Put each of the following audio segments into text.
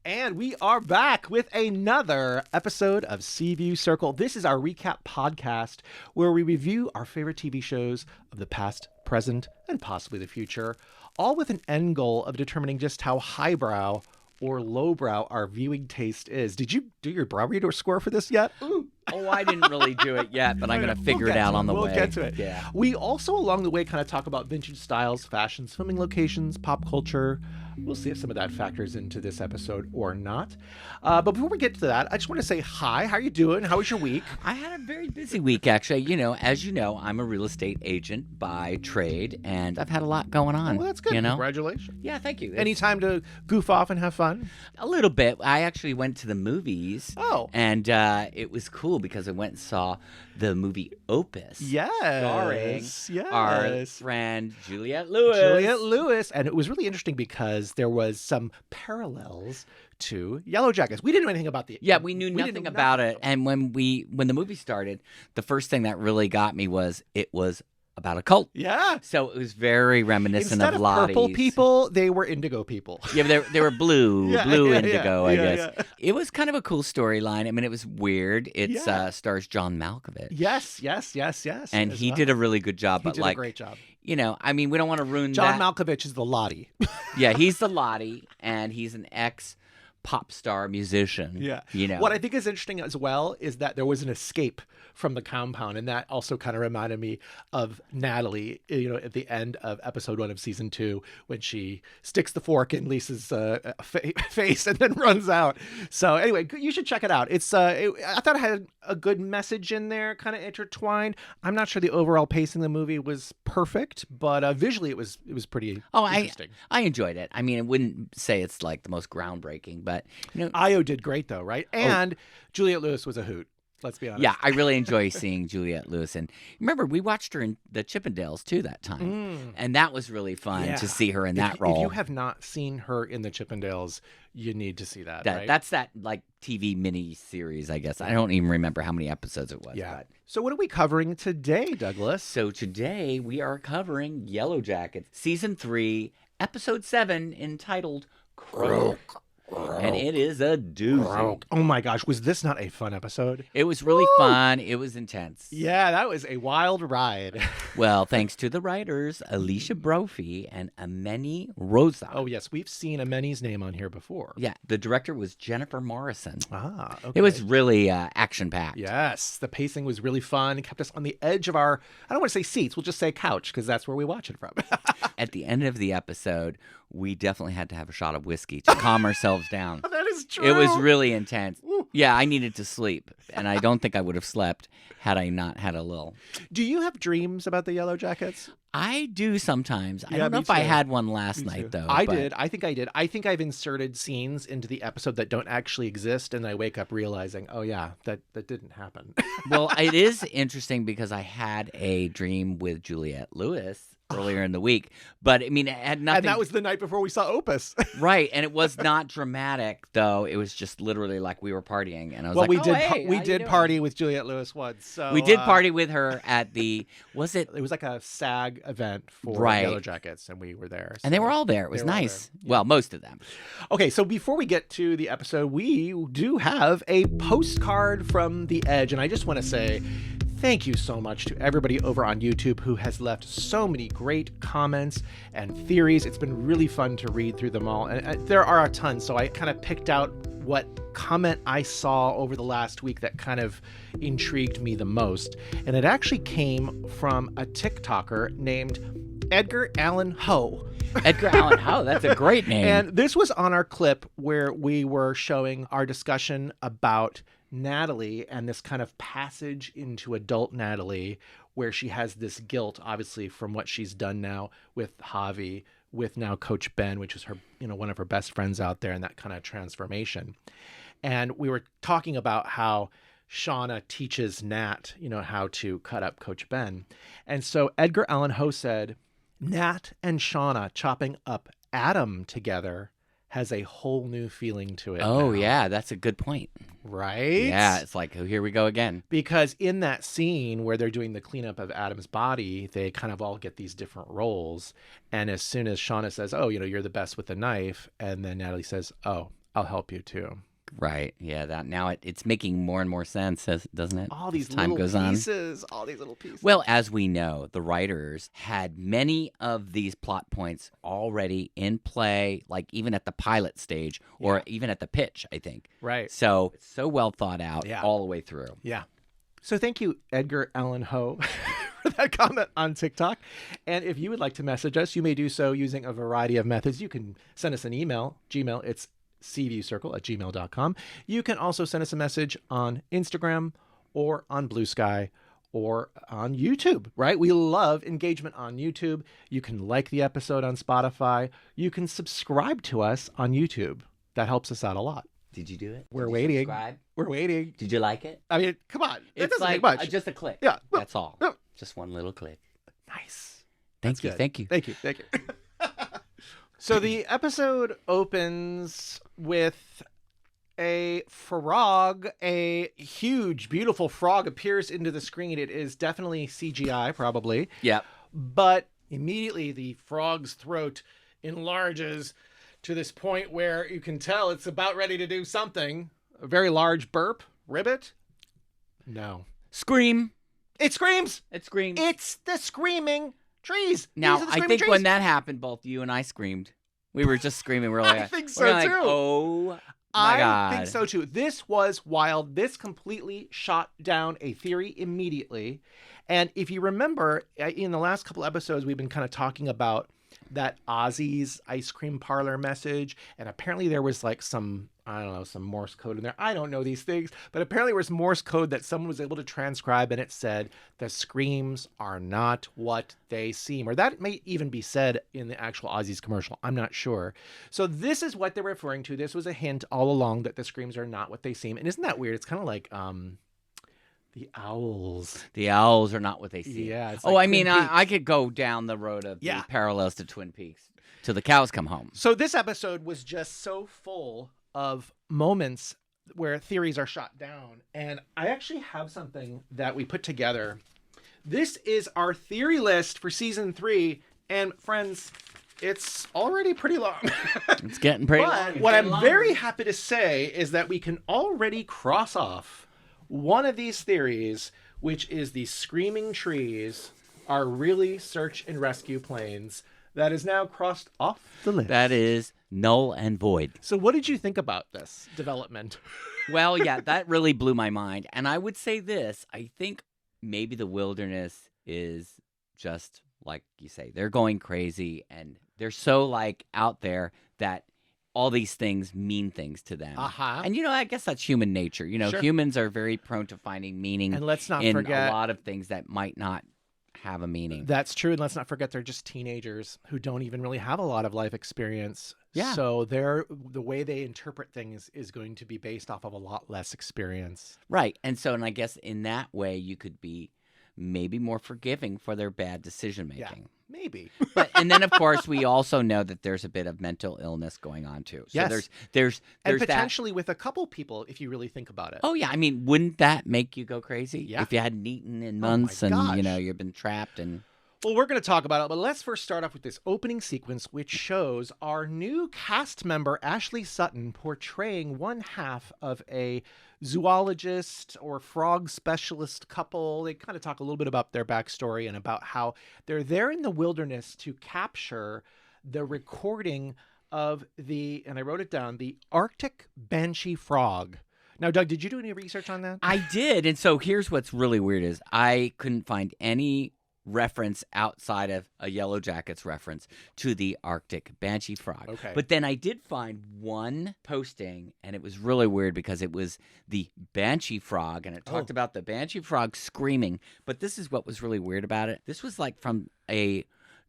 And we are back with another episode of Seaview Circle. This is our recap podcast where we review our favorite TV shows of the past, present, and possibly the future, all with an end goal of determining just how highbrow or lowbrow our viewing taste is. Did you do your brow reader score for this yet? Ooh. Oh, I didn't really do it yet, but I'm going to figure it out on the way. We'll get to it. Yeah. We also, along the way, kind of talk about vintage styles, fashions, filming locations, pop culture. We'll see if some of that factors into this episode or not. But before we get to that, I just want to say hi. How are you doing? How was your week? I had a very busy week, actually. As you know, I'm a real estate agent by trade, and I've had a lot going on. Well, that's good. Congratulations. Yeah, thank you. Any time to goof off and have fun? A little bit. I actually went to the movies. Oh. And it was cool because I went and saw the movie Opus. Yes. Starring our friend Juliette Lewis. Juliette Lewis. And it was really interesting because there was some parallels to Yellowjackets. We didn't know anything about the... Yeah, we knew nothing about it. And when the movie started, the first thing that really got me was it was about a cult. Yeah. So it was very reminiscent of Lottie's. Instead of purple people, they were indigo people. Yeah, they were blue, indigo, I guess. Yeah. It was kind of a cool storyline. I mean, it was weird. It stars John Malkovich. Yes. And he did a really good job. He did a great job. We don't want to ruin John that. Malkovich is the Lottie. Yeah, he's the Lottie, and he's an ex-pop star musician. Yeah. What I think is interesting as well is that there was an escape from the compound, and that also kind of reminded me of Natalie, at the end of episode 1 of season 2, when she sticks the fork in Lisa's face and then runs out. So anyway, you should check it out. It's I thought it had a good message in there, kind of intertwined. I'm not sure the overall pacing of the movie was perfect, but visually it was pretty interesting. I enjoyed it. I mean, I wouldn't say it's like the most groundbreaking, but Io did great though, right? And Juliette Lewis was a hoot. Let's be honest. Yeah, I really enjoy seeing Juliette Lewis. And remember, we watched her in the Chippendales, too, that time. And that was really fun to see her in that role. If you have not seen her in the Chippendales, you need to see that, right? That's that, TV mini-series, I guess. I don't even remember how many episodes it was. Yeah. But. So what are we covering today, Douglas? So today, we are covering Yellowjackets, Season 3, Episode 7, entitled Croak. And it is a doozy. Oh my gosh, was this not a fun episode? It was really fun. It was intense. Yeah, that was a wild ride. Well, thanks to the writers, Alicia Brophy and Ameni Rosa. Oh yes, we've seen Ameni's name on here before. Yeah, the director was Jennifer Morrison. Ah, okay. It was really action-packed. Yes, the pacing was really fun. It kept us on the edge of our, I don't want to say seats, we'll just say couch, because that's where we watch it from. At the end of the episode, we definitely had to have a shot of whiskey to calm ourselves down. That is true. It was really intense. Yeah, I needed to sleep, and I don't think I would have slept had I not had a little. Do you have dreams about the Yellowjackets? I do sometimes. I don't know if I had one last night, though. I did. I think I did. I think I've inserted scenes into the episode that don't actually exist, and I wake up realizing, oh, yeah, that didn't happen. Well, it is interesting because I had a dream with Juliette Lewis earlier in the week, but I mean, it had nothing. And that was the night before we saw Opus. Right, and it was not dramatic, though. It was just literally like we were partying, and I was we did party with Juliette Lewis once. So we did party with her at the It was like a SAG event for Yellowjackets, and we were there. So and they were all there. It was nice. Yeah. Well, most of them. Okay, so before we get to the episode, we do have a postcard from the Edge, and I just want to say thank you so much to everybody over on YouTube who has left so many great comments and theories. It's been really fun to read through them all. And there are a ton, so I kind of picked out what comment I saw over the last week that kind of intrigued me the most. And it actually came from a TikToker named Edgar Allan Ho. Edgar Allan Ho, that's a great name. And this was on our clip where we were showing our discussion about Natalie and this kind of passage into adult Natalie, where she has this guilt, obviously, from what she's done now with Javi, with now Coach Ben, which is her, one of her best friends out there, and that kind of transformation. And we were talking about how Shauna teaches Nat, how to cut up Coach Ben. And so Edgar Allan Ho said, Nat and Shauna chopping up Adam together has a whole new feeling to it. Oh, now. Yeah, that's a good point. Right? Yeah, it's like, oh, here we go again. Because in that scene where they're doing the cleanup of Adam's body, they kind of all get these different roles. And as soon as Shauna says, oh, you're the best with the knife, and then Natalie says, oh, I'll help you too. Right. Yeah. That now it's making more and more sense, doesn't it? All as these time little goes on. pieces. All these little pieces. Well, as we know, the writers had many of these plot points already in play, like even at the pilot stage or even at the pitch, I think. Right. So it's so well thought out all the way through. Yeah. So thank you, Edgar Allan Ho, for that comment on TikTok. And if you would like to message us, you may do so using a variety of methods. You can send us an email, Gmail. It's cviewcircle@gmail.com. You can also send us a message on Instagram or on Blue Sky or on YouTube, right? We love engagement on YouTube. You can like the episode on Spotify. You can subscribe to us on YouTube. That helps us out a lot. Did you do it? We're Did you waiting. Subscribe? We're waiting. Did you like it? I mean, come on. It It's doesn't like take much. just a click. Yeah. That's all. No. Just one little click. Nice. Thank you. Good. Thank you. Thank you. Thank you. So the episode opens with a frog. A huge, beautiful frog appears into the screen. It is definitely CGI, probably. Yep. But immediately the frog's throat enlarges to this point where you can tell it's about ready to do something. A very large burp. Ribbit? No. Scream. It screams. It screams. It's the screaming trees. Now, These are the I screaming think trees. when that happened, both you and I screamed. We were just screaming. We're like, I think so, we're like, too. Oh, I my God. think so too. This was wild. This completely shot down a theory immediately. And if you remember, in the last couple episodes, we've been kind of talking about that Ozzy's ice cream parlor message. And apparently there was like some, I don't know, some Morse code in there. I don't know these things, but apparently there was Morse code that someone was able to transcribe, and it said the screams are not what they seem. Or that may even be said in the actual Ozzy's commercial. I'm not sure. So this is what they're referring to. This was a hint all along that the screams are not what they seem. And isn't that weird? It's kind of like the owls. The owls are not what they seem. Yeah. It's Oh, like I mean, Twin Peaks. I could go down the road of the parallels to Twin Peaks till the cows come home. So this episode was just so full of moments where theories are shot down. And I actually have something that we put together. This is our theory list for season 3. And friends, it's already pretty long. It's getting pretty long. But what I'm very happy to say is that we can already cross off one of these theories, which is the screaming trees are really search and rescue planes. That is now crossed off the list. That is null and void. So what did you think about this development? Well, yeah, that really blew my mind. And I would say this. I think maybe the wilderness is just like you say. They're going crazy and they're so like out there that all these things mean things to them. Uh-huh. And, I guess that's human nature. Sure. Humans are very prone to finding meaning And let's not in forget a lot of things that might not have a meaning. that's true. And let's not forget they're just teenagers who don't even really have a lot of life experience. Yeah. So the way they interpret things is going to be based off of a lot less experience. Right. And I guess in that way, you could be maybe more forgiving for their bad decision making. Yeah, maybe. And then, of course, we also know that there's a bit of mental illness going on, too. So Yes. there's And that. potentially with a couple people, if you really think about it. Oh, yeah. I mean, wouldn't that make you go crazy? Yeah. If you hadn't eaten in my months and, gosh. you've been trapped and... Well, we're going to talk about it, but let's first start off with this opening sequence, which shows our new cast member, Ashley Sutton, portraying one half of a zoologist or frog specialist couple. They kind of talk a little bit about their backstory and about how they're there in the wilderness to capture the recording of and I wrote it down, the Arctic Banshee frog. Now, Doug, did you do any research on that? I did. And so here's what's really weird is I couldn't find any reference outside of a Yellowjackets reference to the Arctic Banshee frog. Okay. But then I did find one posting, and it was really weird because it was the Banshee frog, and it talked about the Banshee frog screaming. But this is what was really weird about it. This was like from a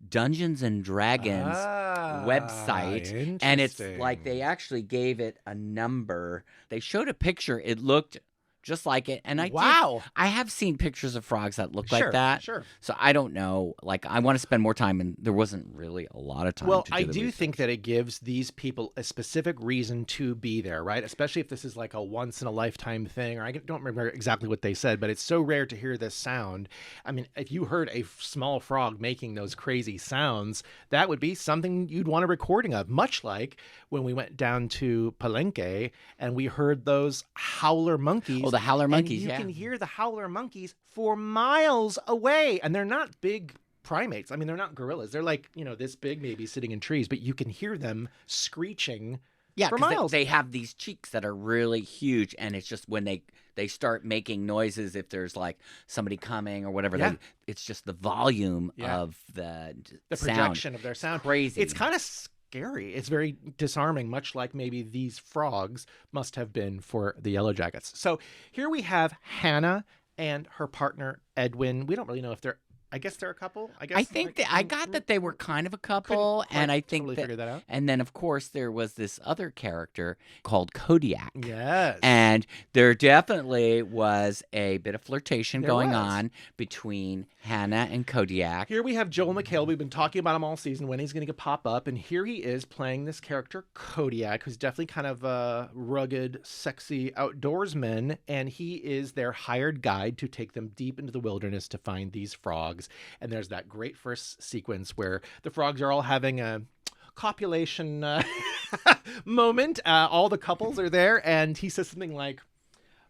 Dungeons and Dragons website, and it's like they actually gave it a number. They showed a picture. It looked just like it. And I have seen pictures of frogs that look like that. Sure. So I don't know. Like, I want to spend more time, and there wasn't really a lot of time. Well, to do I the do research. think that it gives these people a specific reason to be there, right? Especially if this is like a once in a lifetime thing, or I don't remember exactly what they said, but it's so rare to hear this sound. I mean, if you heard a small frog making those crazy sounds, that would be something you'd want a recording of, much like when we went down to Palenque and we heard those howler monkeys. Oh, the howler monkeys, you can hear the howler monkeys for miles away, and they're not big primates. I mean, they're not gorillas. They're like, this big, maybe sitting in trees, but you can hear them screeching for miles. They have these cheeks that are really huge, and it's just when they start making noises, if there's like somebody coming or whatever, it's just the volume of the sound. Projection of their sound. It's crazy. It's kind of scary. It's very disarming, much like maybe these frogs must have been for the Yellowjackets. So here we have Hannah and her partner Edwin. We don't really know if I guess they're a couple. I think I got that they were kind of a couple, and I think totally figured that out. And then, of course, there was this other character called Kodiak. Yes, and there definitely was a bit of flirtation going on between Hannah and Kodiak. Here we have Joel McHale. We've been talking about him all season, when he's going to pop up, and here he is playing this character Kodiak, who's definitely kind of a rugged, sexy outdoorsman, and he is their hired guide to take them deep into the wilderness to find these frogs. And there's that great first sequence where the frogs are all having a copulation moment. All the couples are there, and he says something like,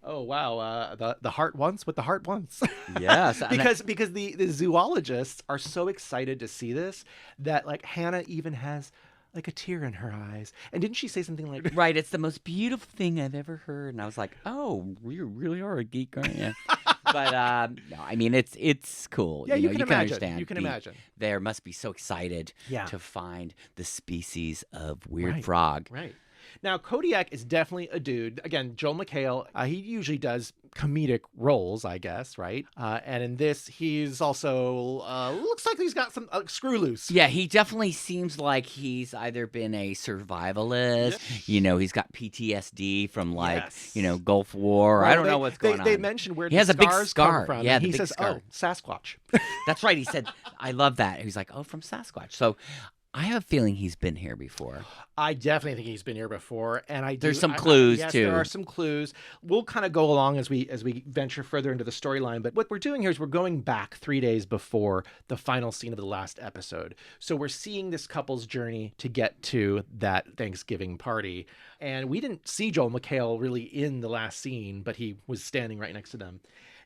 "Oh wow, the heart wants what the heart wants." Yes, because the zoologists are so excited to see this that like Hannah even has like a tear in her eyes. And didn't she say something like, "Right, it's the most beautiful thing I've ever heard"? And I was like, "Oh, you really are a geek, aren't you?" But no, I mean it's cool. Yeah, you can imagine. Understand. You can imagine. They must be so excited to find the species of weird frog. Right. Now, Kodiak is definitely a dude. Again, Joel McHale, he usually does comedic roles, I guess, right? And in this, he's also, looks like he's got some screw loose. Yeah, he definitely seems like he's either been a survivalist, he's got PTSD from Gulf War. I don't know what's going on. They mentioned where he has a big scars scar come from. Yeah, and he big says, scar. "Oh, Sasquatch." That's right. He said, I love that. He's like, "Oh, from Sasquatch." So I have a feeling he's been here before. I definitely think he's been here before, and there's some clues yes, too. There are some clues. We'll kind of go along as we venture further into the storyline. But what we're doing here is we're going back 3 days before the final scene of the last episode. So we're seeing this couple's journey to get to that Thanksgiving party, and we didn't see Joel McHale really in the last scene, but he was standing right next to them.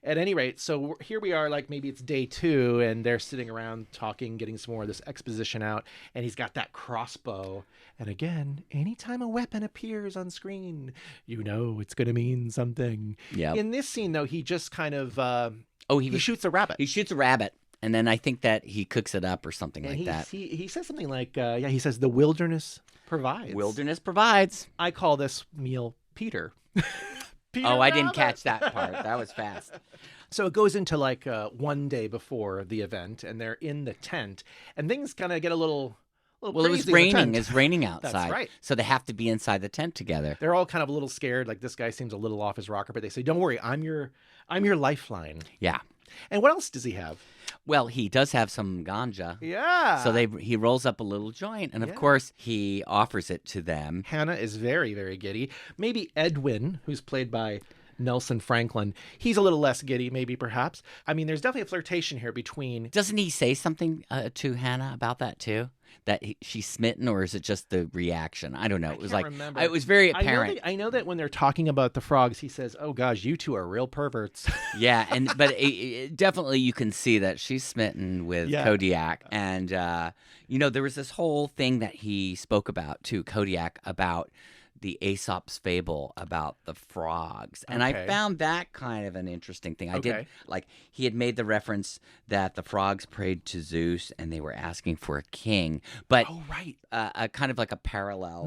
At any rate, so here we are, like maybe it's day 2, and they're sitting around talking, getting some more of this exposition out, and he's got that crossbow. And again, anytime a weapon appears on screen, it's going to mean something. Yeah. In this scene, though, he just kind of he shoots a rabbit. He shoots a rabbit, and then I think that he cooks it up or something like that. He says something like, he says, "The wilderness provides." Wilderness provides. I call this meal Peter. Peter I didn't Rabbit. catch that part. That was fast. So it goes into like one day before the event, and they're in the tent, and things kind of get a little Well, it was crazy in the raining. tent. It's raining outside. That's right. So they have to be inside the tent together. They're all kind of a little scared. Like, this guy seems a little off his rocker, but they say, "Don't worry, I'm your lifeline." Yeah. And what else does he have? Well, he does have some ganja. Yeah. So he rolls up a little joint, and of course he offers it to them. Hannah is very, very giddy. Maybe Edwin, who's played by Nelson Franklin, he's a little less giddy, maybe, perhaps. I mean, there's definitely a flirtation here between... Doesn't he say something to Hannah about that too? That she's smitten, or is it just the reaction? I don't know. It was remember. It was very apparent. I know that when they're talking about the frogs, he says, "Oh gosh, you two are real perverts." Yeah, but it definitely you can see that she's smitten with Kodiak, and there was this whole thing that he spoke about to Kodiak about the Aesop's fable about the frogs. And I found that kind of an interesting thing. He had made the reference that the frogs prayed to Zeus and they were asking for a king, but kind of like a parallel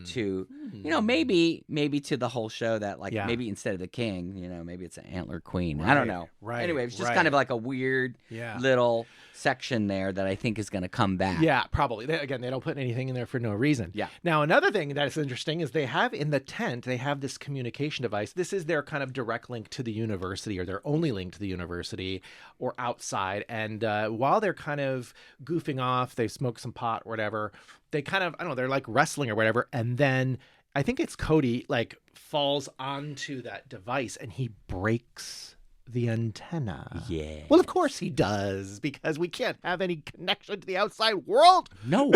to, maybe to the whole show that maybe instead of the king, maybe it's an antler queen. I don't know. Right. Anyway, it's just kind of like a weird little section there that I think is going to come back. Yeah, probably. They don't put anything in there for no reason. Yeah. Now, another thing that is interesting is they have in the tent, they have this communication device. This is their kind of direct link to the university, or their only link to the university or outside. And while they're kind of goofing off, they smoke some pot or whatever, they kind of, I don't know, they're like wrestling or whatever. And then I think it's Cody like falls onto that device and he breaks the antenna. Yeah. Well, of course he does, because we can't have any connection to the outside world. No.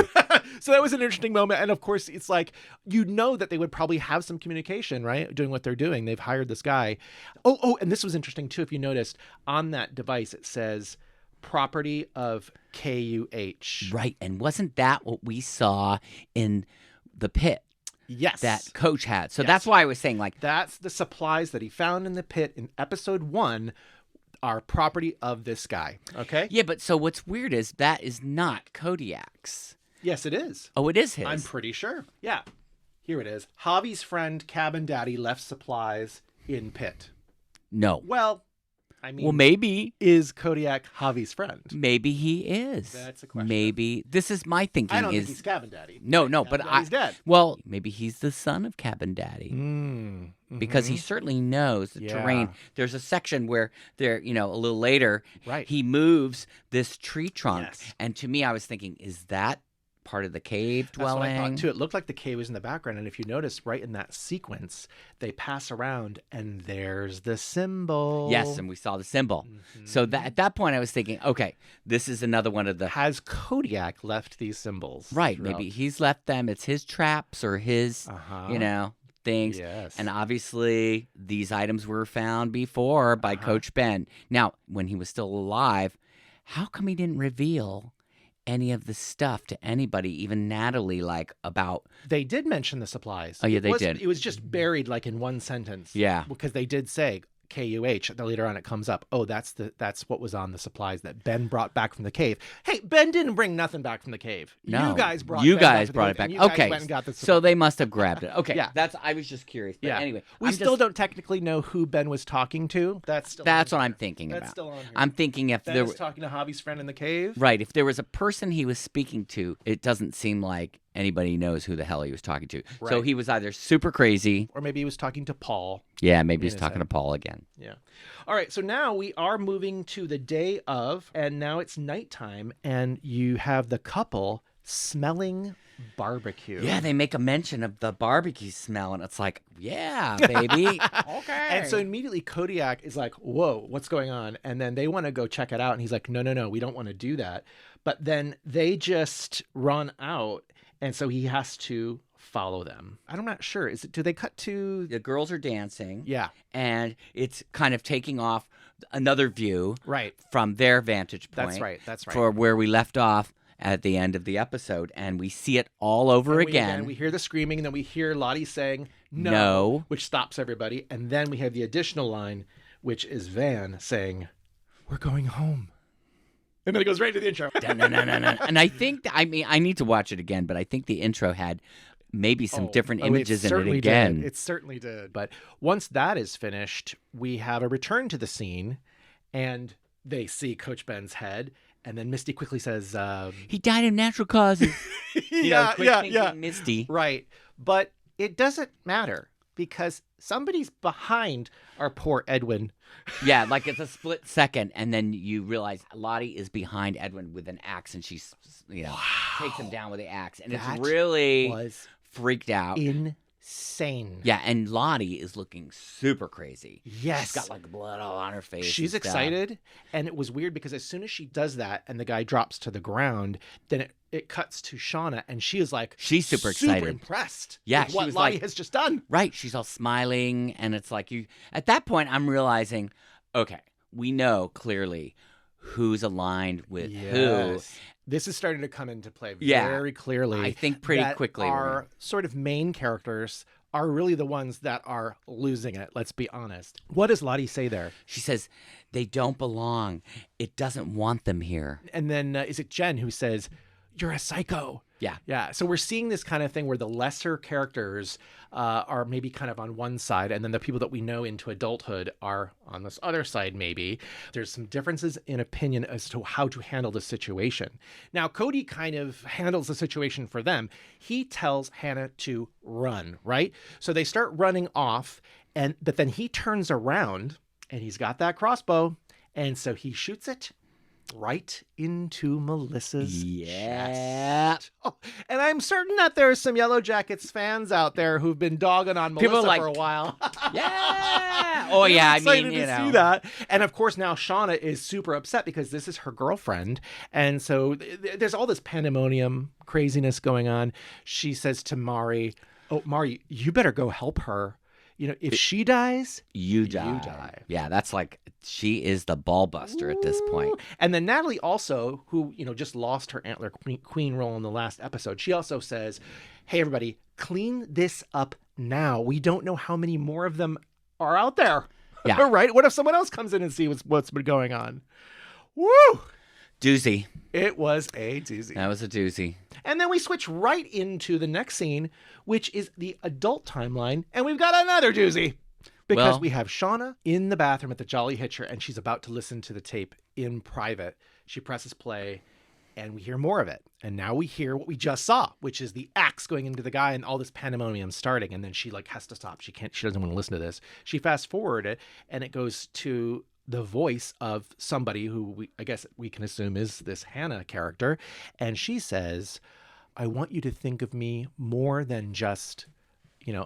So that was an interesting moment. And of course, it's like, you know that they would probably have some communication, right? Doing what they're doing. They've hired this guy. Oh, and this was interesting too. If you noticed, on that device, it says property of KUH. Right. And wasn't that what we saw in the pit? Yes. That Coach had. So Yes. that's why I was saying, like, That's the supplies that he found in the pit in episode 1 are property of this guy. Okay? yeah, but so what's weird is that is not Kodiak's. Yes, it is. Oh, it is his. I'm pretty sure. Yeah. Here it is. Javi's friend, Cabin Daddy, left supplies in pit. No. Well, I mean, Well, maybe. is Kodiak Javi's friend? Maybe he is. That's a question. Maybe. This is my thinking. I don't is think he's Cabin Daddy. No, Cabin but Daddy's dead. Well, maybe he's the son of Cabin Daddy. Because he Mhm. certainly knows the Yeah. terrain. There's a section where there, a little later, Right. he moves this tree trunk. Yes. And to me, I was thinking, is that part of the cave That's what I dwelling? thought too. It looked like the cave was in the background, and if you notice, right in that sequence, they pass around, and there's the symbol. Yes, and we saw the symbol. So that at that point, I was thinking, okay, this is another one of the Has Kodiak left these symbols? right. throughout? Maybe he's left them. It's his traps or his, things. Yes. And obviously, these items were found before by Coach Ben. Now, when he was still alive, how come he didn't reveal any of the stuff to anybody, even Natalie, like about? They did mention the supplies. Oh, yeah, they did. It was just buried like in one sentence. Yeah. Because they did say KUH. Then later on it comes up. Oh, that's what was on the supplies that Ben brought back from the cave. Hey, Ben didn't bring nothing back from the cave. No, You guys brought you Ben guys back brought it from back. the cave, and you guys Okay, went and got the so supplies. they must have grabbed it. Okay, Yeah. I was just curious. But Yeah. anyway, We I'm still just- don't technically know who Ben was talking to. That's What I'm thinking That's about. still on here. I'm thinking if Ben there was talking to Javi's friend in the cave. right, if there was a person he was speaking to, it doesn't seem like anybody knows who the hell he was talking to. So Right. he was either super crazy. Or maybe he was talking to Paul. Yeah, maybe he's his talking head. to Paul again. Yeah. All right. So now we are moving to the day of, and now it's nighttime, and you have the couple smelling barbecue. Yeah, they make a mention of the barbecue smell, and it's like, yeah, baby. Okay. And so immediately Kodiak is like, whoa, what's going on? And then they want to go check it out. And he's like, no, we don't want to do that. But then they just run out. And so he has to follow them. I'm not sure. Do they cut to? the girls are dancing. Yeah. And it's kind of taking off another view Right. from their vantage point. That's right. For where we left off at the end of the episode, and we see it all over again. We hear the screaming, and then we hear Lottie saying No. which stops everybody. And then we have the additional line, which is Van saying, "We're going home." And then it goes right to the intro. No. And I think, I need to watch it again, but I think the intro had maybe some different images in it again. It certainly did. But once that is finished, we have a return to the scene, and they see Coach Ben's head. And then Misty quickly says, He died of natural causes. Quick thinking Misty. Right. But it doesn't matter, because somebody's behind our poor Edwin. Yeah, like it's a split second, and then you realize Lottie is behind Edwin with an axe, and she's, takes him down with the axe. And That it's really was freaked out. insane. Yeah, and Lottie is looking super crazy. Yes. She's got like blood all on her face. She's and stuff. excited, and it was weird because as soon as she does that and the guy drops to the ground, then it cuts to Shauna, and she is like, She's super excited. impressed. Yeah, with she what was Lottie like- has just done. Right, she's all smiling, and it's like you. At that point, I'm realizing, okay, we know clearly who's aligned with who. This is starting to come into play Yeah. very clearly. I think pretty that quickly. Our sort of main characters are really the ones that are losing it. Let's be honest. What does Lottie say there? She says they don't belong. It doesn't want them here. And then is it Jen who says, you're a psycho. Yeah. Yeah. So we're seeing this kind of thing where the lesser characters are maybe kind of on one side, and then the people that we know into adulthood are on this other side, maybe. There's some differences in opinion as to how to handle the situation. Now, Cody kind of handles the situation for them. He tells Hannah to run, right? So they start running off, but then he turns around and he's got that crossbow. And so he shoots it right into Melissa's chest. Oh, and I'm certain that there are some Yellowjackets fans out there who've been dogging on Melissa for a while. Yeah. Oh, yeah. I mean, you know. See that. And of course, now Shauna is super upset because this is her girlfriend. And so there's all this pandemonium craziness going on. She says to Mari, "Oh, Mari, you better go help her. You know, if she dies, you die. You die." Yeah, that's like, she is the ball buster at this point. And then Natalie also, who, just lost her antler queen role in the last episode, she also says, "Hey, everybody, clean this up now. We don't know how many more of them are out there." Yeah. Right? What if someone else comes in and sees what's been going on? Woo! Doozy. It was a doozy. That was a doozy. And then we switch right into the next scene, which is the adult timeline. And we've got another doozy. Because we have Shauna in the bathroom at the Jolly Hitcher, and she's about to listen to the tape in private. She presses play, and we hear more of it. And now we hear what we just saw, which is the axe going into the guy and all this pandemonium starting. And then she has to stop. She doesn't want to listen to this. She fast forward it, and it goes to the voice of somebody who I guess we can assume is this Hannah character. And she says, "I want you to think of me more than just,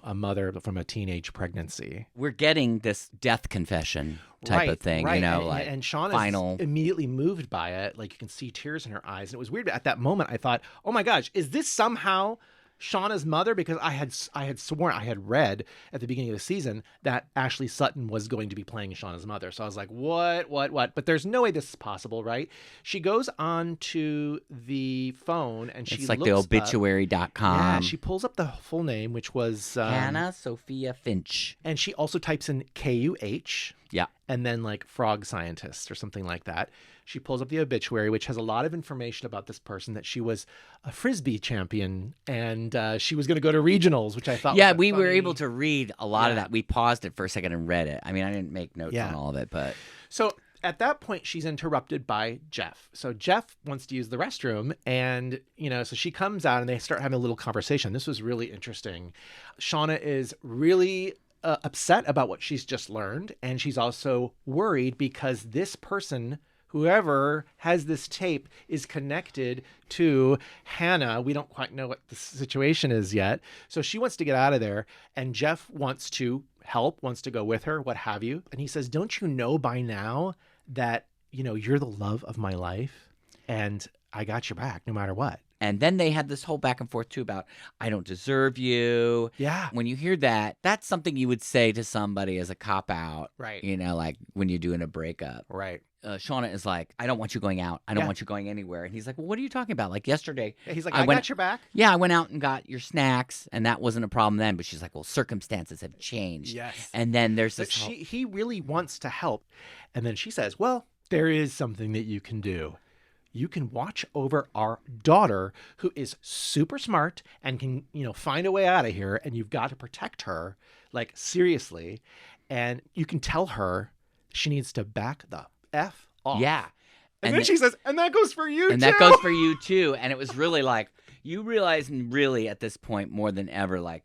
a mother from a teenage pregnancy." We're getting this death confession type of thing, right. and Shauna's immediately moved by it. Like, you can see tears in her eyes. And it was weird. At that moment, I thought, oh my gosh, is this somehow Shauna's mother? Because I had sworn, I had read at the beginning of the season that Ashley Sutton was going to be playing Shauna's mother. So I was like, what? But there's no way this is possible, right? She goes on to the phone and she It's like looks the obituary.com. Yeah, she pulls up the full name, which was Hannah Sophia Finch. And she also types in KUH. Yeah. And then like frog scientist or something like that. She pulls up the obituary, which has a lot of information about this person, that she was a Frisbee champion and she was going to go to regionals, which I thought was we funny. were able to read a lot of that. We paused it for a second and read it. I mean, I didn't make notes on all of it, but... So at that point, she's interrupted by Jeff. So Jeff wants to use the restroom and, so she comes out and they start having a little conversation. This was really interesting. Shauna is really upset about what she's just learned. And she's also worried because this person, whoever has this tape, is connected to Hannah. We don't quite know what the situation is yet. So she wants to get out of there. And Jeff wants to help, wants to go with her, what have you. And he says, "Don't you know by now that, you're the love of my life and I got your back no matter what?" And then they had this whole back and forth, too, about, "I don't deserve you." Yeah. When you hear that, that's something you would say to somebody as a cop-out. Right. Like when you're doing a breakup. Right. Shauna is like, "I don't want you going out. I don't want you going anywhere." And he's like, "Well, what are you talking about? Like yesterday." Yeah, he's like, I got your back. Yeah, I went out and got your snacks, and that wasn't a problem then. But she's like, "Well, circumstances have changed." Yes. And then there's this... He really wants to help. And then she says, "Well, there is something that you can do. You can watch over our daughter, who is super smart and can, find a way out of here. And you've got to protect her, like, seriously. And you can tell her she needs to back the F off." Yeah. And then she says, "And that goes for you, and too." And that goes for you, too. And it was really like, you realize really at this point more than ever, like,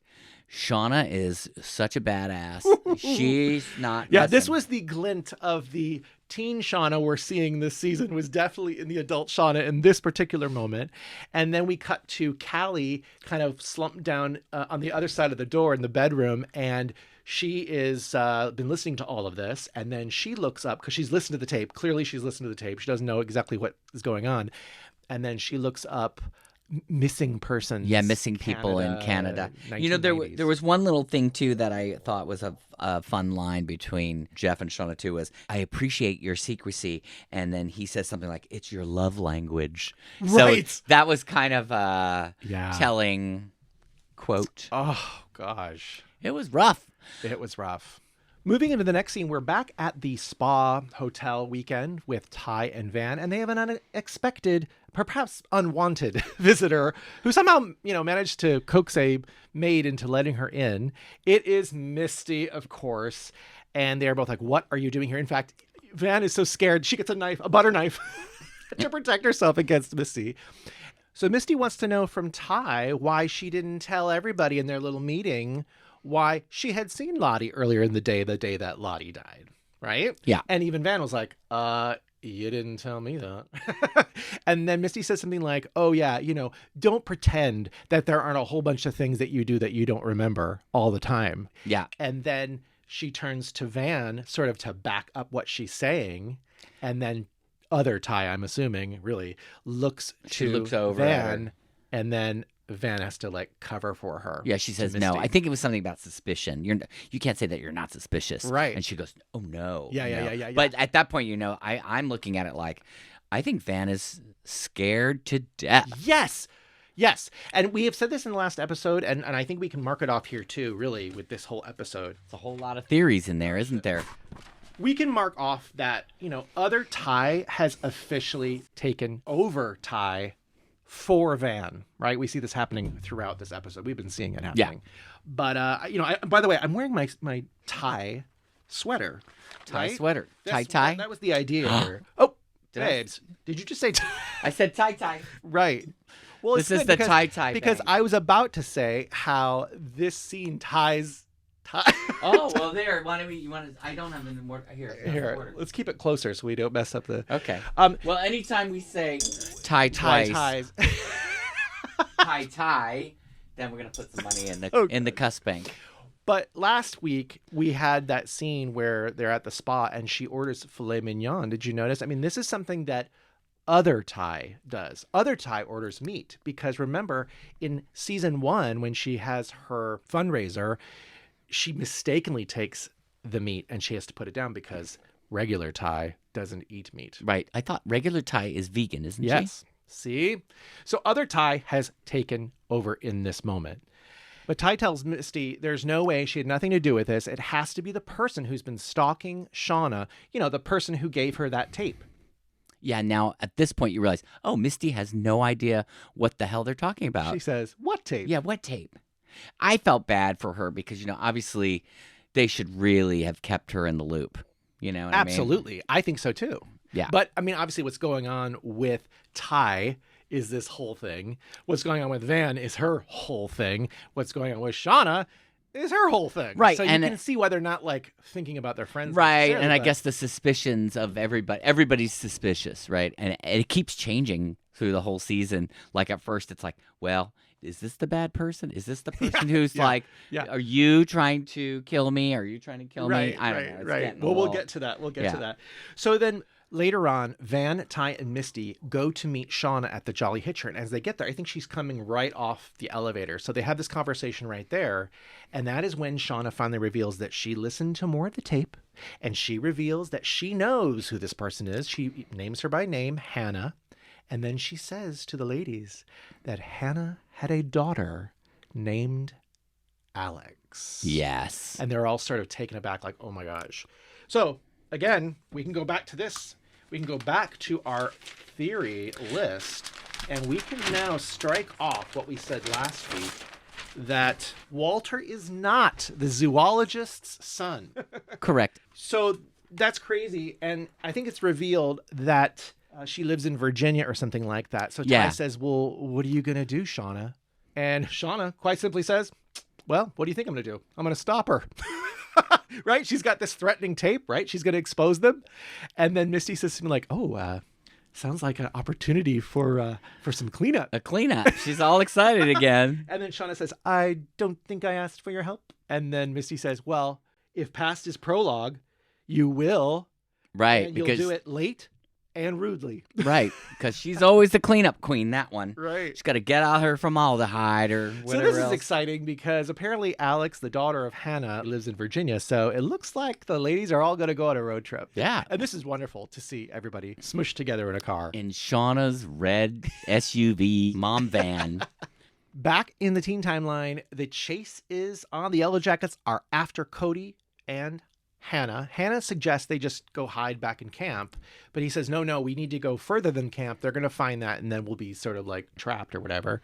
Shauna is such a badass. She's not... Yeah, messing. this was the glint of the teen Shauna we're seeing this season, was definitely in the adult Shauna in this particular moment. And then we cut to Callie kind of slumped down on the other side of the door in the bedroom, and she is been listening to all of this. And then she looks up because she's listened to the tape. Clearly she's listened to the tape. She doesn't know exactly what is going on. And then she looks up missing persons. Yeah, missing people in Canada. There was one little thing, too, that I thought was a fun line between Jeff and Shauna, too, was, "I appreciate your secrecy." And then he says something like, "It's your love language." Right. So that was kind of a telling quote. Oh, gosh. It was rough. It was rough. Moving into the next scene, we're back at the spa hotel weekend with Ty and Van, and they have an unexpected, perhaps unwanted visitor who somehow, managed to coax a maid into letting her in. It is Misty, of course, and they're both like, what are you doing here? In fact, Van is so scared, she gets a butter knife, to protect herself against Misty. So Misty wants to know from Ty why she didn't tell everybody in their little meeting why she had seen Lottie earlier in the day that Lottie died, right? Yeah. And even Van was like, you didn't tell me that. And then Misty says something like, oh yeah, don't pretend that there aren't a whole bunch of things that you do that you don't remember all the time. Yeah. And then she turns to Van sort of to back up what she's saying. And then other Ty, I'm assuming, really looks over Van, and then Van has to cover for her. Yeah, she says no. I think it was something about suspicion. You can't say that you're not suspicious, right? And she goes, "Oh no." Yeah. But at that point, I'm looking at it like, I think Van is scared to death. Yes. And we have said this in the last episode, and I think we can mark it off here too. Really, with this whole episode, it's a whole lot of theories in there, isn't there? We can mark off that other Ty has officially taken over Ty for Van, right? We see this happening throughout this episode. We've been seeing it happening. Yeah. But, by the way, I'm wearing my tie sweater. Tie sweater. Tie. That was the idea here. Oh, babes. Did you just say tie? I said tie. Right. Well, this is the tie. Because I was about to say how this scene ties. Oh, well, there. Why don't we? I don't have any more here. Let's keep it closer so we don't mess up the. Okay. Well, anytime we say tie, ties, tie, then we're gonna put some money in the cuss bank. But last week we had that scene where they're at the spa and she orders filet mignon. Did you notice? I mean, this is something that other Ty does. Other Ty orders meat because remember in season 1 when she has her fundraiser, she mistakenly takes the meat and she has to put it down because regular Ty doesn't eat meat. Right. I thought regular Ty is vegan, isn't she? Yes. See? So other Ty has taken over in this moment. But Ty tells Misty there's no way she had nothing to do with this. It has to be the person who's been stalking Shauna, the person who gave her that tape. Yeah, now at this point you realize, oh, Misty has no idea what the hell they're talking about. She says, what tape? Yeah, what tape? I felt bad for her because, obviously they should really have kept her in the loop. You know what Absolutely. I mean? I think so too. Yeah. But I mean, obviously what's going on with Ty is this whole thing. What's going on with Van is her whole thing. What's going on with Shauna is her whole thing. Right. So you can see why they're not thinking about their friends. Right. And I guess the suspicions of everybody's suspicious, right? And it keeps changing through the whole season. Like at first it's like, well, is this the bad person? Is this the person who's are you trying to kill me? Are you trying to kill me? I don't know. Right. Well, we'll get to that. We'll get to that. So then later on, Van, Ty, and Misty go to meet Shauna at the Jolly Hitcher. And as they get there, I think she's coming right off the elevator. So they have this conversation right there. And that is when Shauna finally reveals that she listened to more of the tape. And she reveals that she knows who this person is. She names her by name, Hannah. And then she says to the ladies that Hannah had a daughter named Alex. Yes. And they're all sort of taken aback like, oh my gosh. So again, we can go back to this. We can go back to our theory list and we can now strike off what we said last week, that Walter is not the zoologist's son. Correct. So that's crazy. And I think it's revealed that she lives in Virginia or something like that. So Ty says, well, what are you going to do, Shauna? And Shauna quite simply says, well, what do you think I'm going to do? I'm going to stop her. Right? She's got this threatening tape, right? She's going to expose them. And then Misty says something like, oh, sounds like an opportunity for some cleanup. A cleanup. She's all excited again. And then Shauna says, I don't think I asked for your help. And then Misty says, well, if past is prologue, you will. Right. And you'll do it late and rudely. Right. Because she's always the cleanup queen, that one. Right. She's got to get out her formaldehyde or whatever So this else. is exciting because apparently Alex, the daughter of Hannah, lives in Virginia. So it looks like the ladies are all going to go on a road trip. Yeah. And this is wonderful to see everybody smushed together in a car. In Shauna's red SUV mom van. Back in the teen timeline, the chase is on. The Yellowjackets are after Cody and Hannah. Hannah suggests they just go hide back in camp, but he says, no, we need to go further than camp. They're going to find that, and then we'll be sort of like trapped or whatever.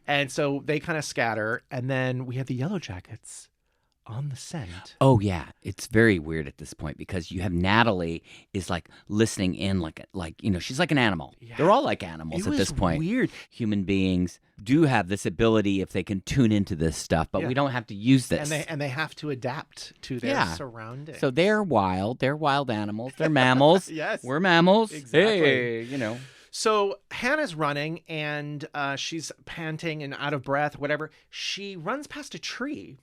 And so they kind of scatter, and then we have the Yellowjackets on the scent. Oh yeah, it's very weird at this point because you have Natalie is like listening in like she's like an animal. Yeah. They're all like animals at this point. Weird. Human beings do have this ability if they can tune into this stuff, but we don't have to use this. And they have to adapt to their surroundings. So they're wild. They're wild animals. They're mammals. Yes. We're mammals. Exactly. Hey, So Hannah's running and she's panting and out of breath, whatever. She runs past a tree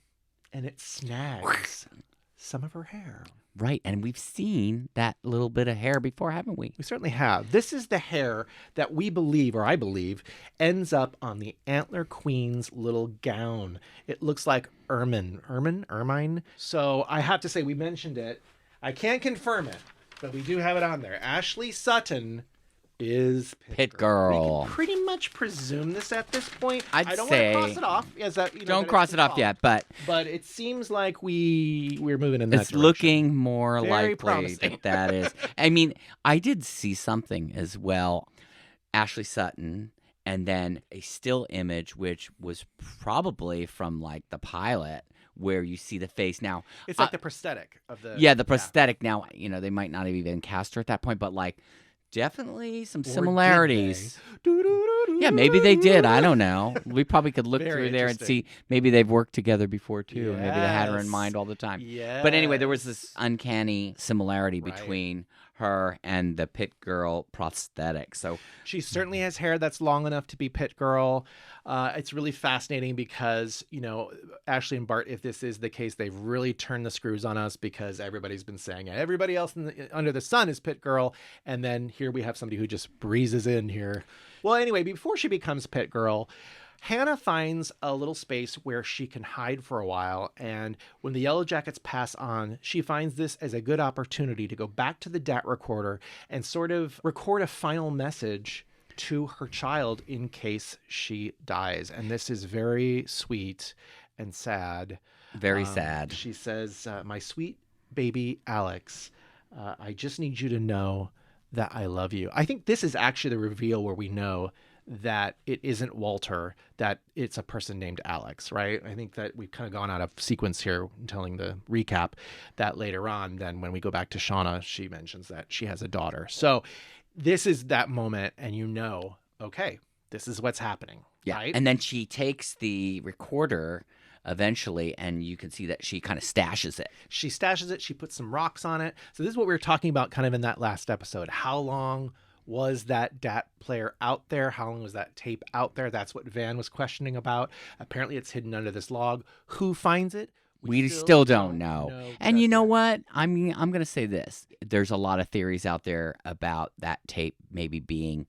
and it snags some of her hair. Right, and we've seen that little bit of hair before, haven't we? We certainly have. This is the hair that we believe, or I believe, ends up on the Antler Queen's little gown. It looks like ermine. So I have to say, we mentioned it. I can't confirm it, but we do have it on there. Ashley Sutton is Pit Girl. We can pretty much presume this at this point. I don't say want to cross it off. As that, don't cross it off yet, but it seems like we're moving in that direction. It's looking more Very likely promising. that is. I mean, I did see something as well. Ashley Sutton, and then a still image, which was probably from like the pilot, where you see the face. Now it's like the prosthetic of the. Yeah, the prosthetic. Yeah. Now they might not have even cast her at that point, but like. Definitely some similarities. Yeah, maybe they did. I don't know. We probably could look through there and see. Maybe they've worked together before, too. Yes. Maybe they had her in mind all the time. Yes. But anyway, there was this uncanny similarity between her and the Pit Girl prosthetic. So she certainly has hair that's long enough to be Pit Girl. It's really fascinating because, Ashley and Bart, if this is the case, they've really turned the screws on us because everybody's been saying everybody else under the sun is Pit Girl. And then here we have somebody who just breezes in here. Well, anyway, before she becomes Pit Girl, Hannah finds a little space where she can hide for a while, and when the Yellowjackets pass on, she finds this as a good opportunity to go back to the DAT recorder and sort of record a final message to her child in case she dies. And this is very sweet and sad. Very sad. She says, my sweet baby Alex, I just need you to know that I love you. I think this is actually the reveal where we know that it isn't Walter, that it's a person named Alex, right? I think that we've kind of gone out of sequence here telling the recap that later on, then when we go back to Shauna, she mentions that she has a daughter. So this is that moment, and okay, this is what's happening. Yeah. Right? And then she takes the recorder eventually, and you can see that she kind of stashes it. She stashes it. She puts some rocks on it. So this is what we were talking about kind of in that last episode. How long was that DAT player out there? How long was that tape out there? That's what Van was questioning about. Apparently it's hidden under this log. Who finds it? We still don't know. And you know what? I'm going to say this. There's a lot of theories out there about that tape maybe being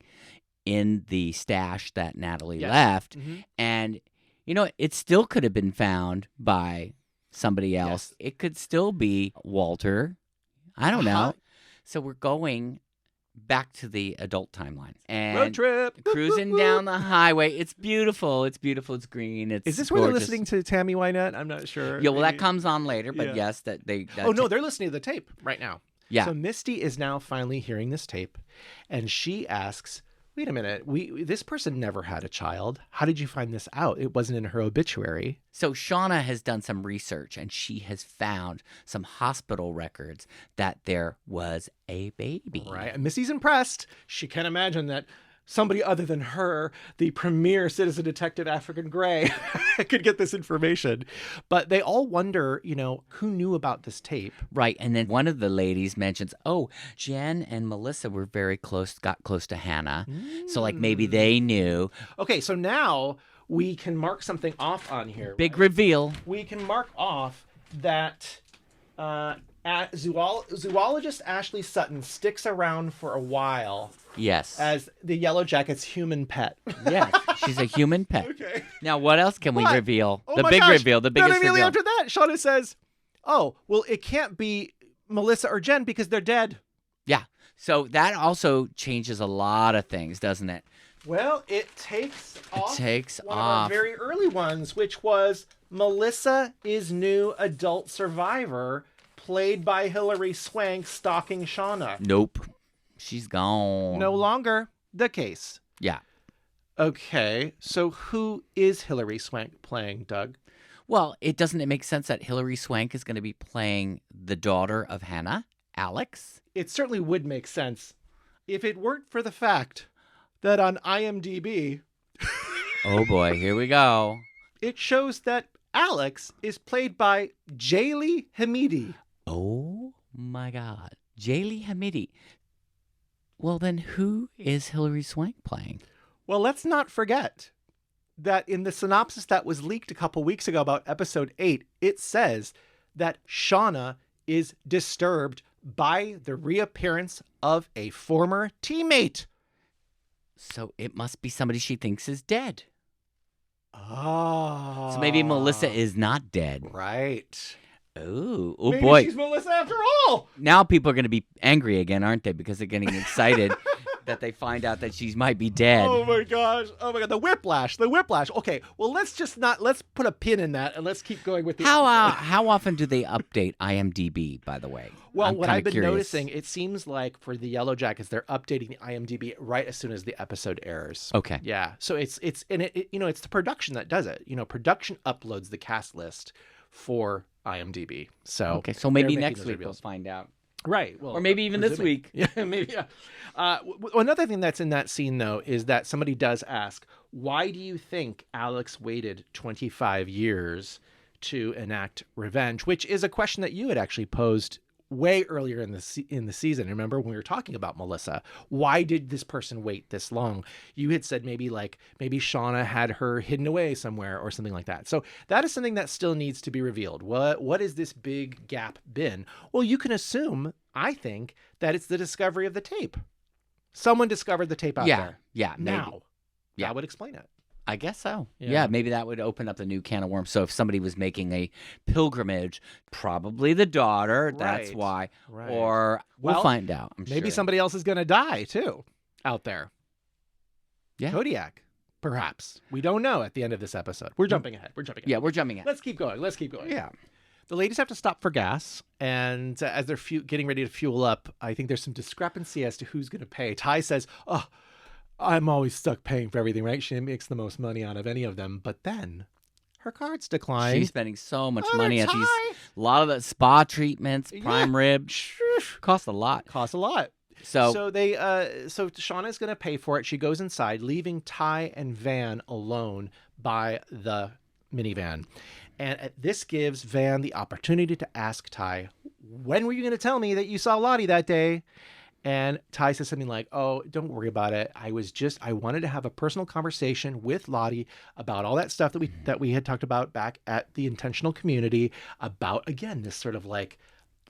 in the stash that Natalie left. Mm-hmm. And, it still could have been found by somebody else. Yes. It could still be Walter. I don't know. So we're going back to the adult timeline. And road trip. Cruising down the highway. It's beautiful. It's beautiful. It's green. It's Is this gorgeous. where they're listening to Tammy Wynette? I'm not sure. Yeah, well, that comes on later, but yes, that no, they're listening to the tape right now. Yeah. So Misty is now finally hearing this tape, and she asks, wait a minute, this person never had a child. How did you find this out? It wasn't in her obituary. So Shauna has done some research, and she has found some hospital records that there was a baby. Right. And Misty's impressed. She can't imagine that somebody other than her, the premier citizen detective African Gray, could get this information. But they all wonder, who knew about this tape. Right. And then one of the ladies mentions, Jen and Melissa were very close, got close to Hannah. So maybe they knew. Okay, so now we can mark something off on here. Big reveal. We can mark off that zoologist Ashley Sutton sticks around for a while. Yes. As the Yellowjackets' human pet. Yes, she's a human pet. Okay. Now, what else can we reveal? Oh the big reveal, the biggest immediately reveal. After that, Shauna says, it can't be Melissa or Jen because they're dead. Yeah. So that also changes a lot of things, doesn't it? Well, it takes off one of off our very early ones, which was Melissa is new adult survivor, played by Hilary Swank, stalking Shauna. Nope. She's gone. No longer the case. Yeah. Okay, so who is Hilary Swank playing, Doug? Well, doesn't it make sense that Hilary Swank is going to be playing the daughter of Hannah, Alex? It certainly would make sense if it weren't for the fact that on IMDb, Oh boy, here we go. it shows that Alex is played by Jaylee Hamidi. Oh my God. Jaylee Hamidi. Well, then who is Hilary Swank playing? Well, let's not forget that in the synopsis that was leaked a couple weeks ago about episode 8, it says that Shauna is disturbed by the reappearance of a former teammate. So it must be somebody she thinks is dead. Oh. So maybe Melissa is not dead. Right. Oh Maybe boy. she's Melissa after all. Now people are going to be angry again, aren't they? Because they're getting excited that they find out that she might be dead. Oh my gosh. Oh my God. The whiplash. Okay. Well, let's put a pin in that and let's keep going with the How often do they update IMDb, by the way? Well, I'm what kinda I've been curious. noticing, it seems like for the Yellowjackets, they're updating the IMDb right as soon as the episode airs. Okay. Yeah. So it's it's the production that does it. Production uploads the cast list for IMDb. So Okay, so maybe they're making next those week we'll reveals. find out. Right. Well, Or maybe even this presuming. week. Yeah, maybe. Yeah. Another thing that's in that scene, though, is that somebody does ask, why do you think Alex waited 25 years to enact revenge? Which is a question that you had actually posed way earlier in the season. Remember when we were talking about Melissa? Why did this person wait this long? You had said maybe Shauna had her hidden away somewhere or something like that. So that is something that still needs to be revealed. What has this big gap been? Well, you can assume, I think, that it's the discovery of the tape. Someone discovered the tape out there. Yeah, maybe. Now, Yeah. that would explain it. I guess so. Yeah. Yeah, maybe that would open up the new can of worms. So if somebody was making a pilgrimage, probably the daughter, that's Right. why. Right. Or we'll Well, find out. I'm Maybe sure. somebody else is going to die too out there. Yeah. Kodiak, perhaps. We don't know at the end of this episode. We're jumping ahead. Yeah, we're jumping in. Let's keep going. Yeah. The ladies have to stop for gas, and as they're getting ready to fuel up, I think there's some discrepancy as to who's going to pay. Ty says, "Oh, I'm always stuck paying for everything, right? She makes the most money out of any of them." But then her cards decline. She's spending so much Oh, money at Ty. these, a lot of the spa treatments, prime rib, cost a lot. Costs a lot. So So Shauna's going to pay for it. She goes inside, leaving Ty and Van alone by the minivan. And this gives Van the opportunity to ask Ty, when were you going to tell me that you saw Lottie that day? And Ty says something like, "Oh, don't worry about it. I wanted to have a personal conversation with Lottie about all that stuff that we had talked about back at the intentional community about, again, this sort of like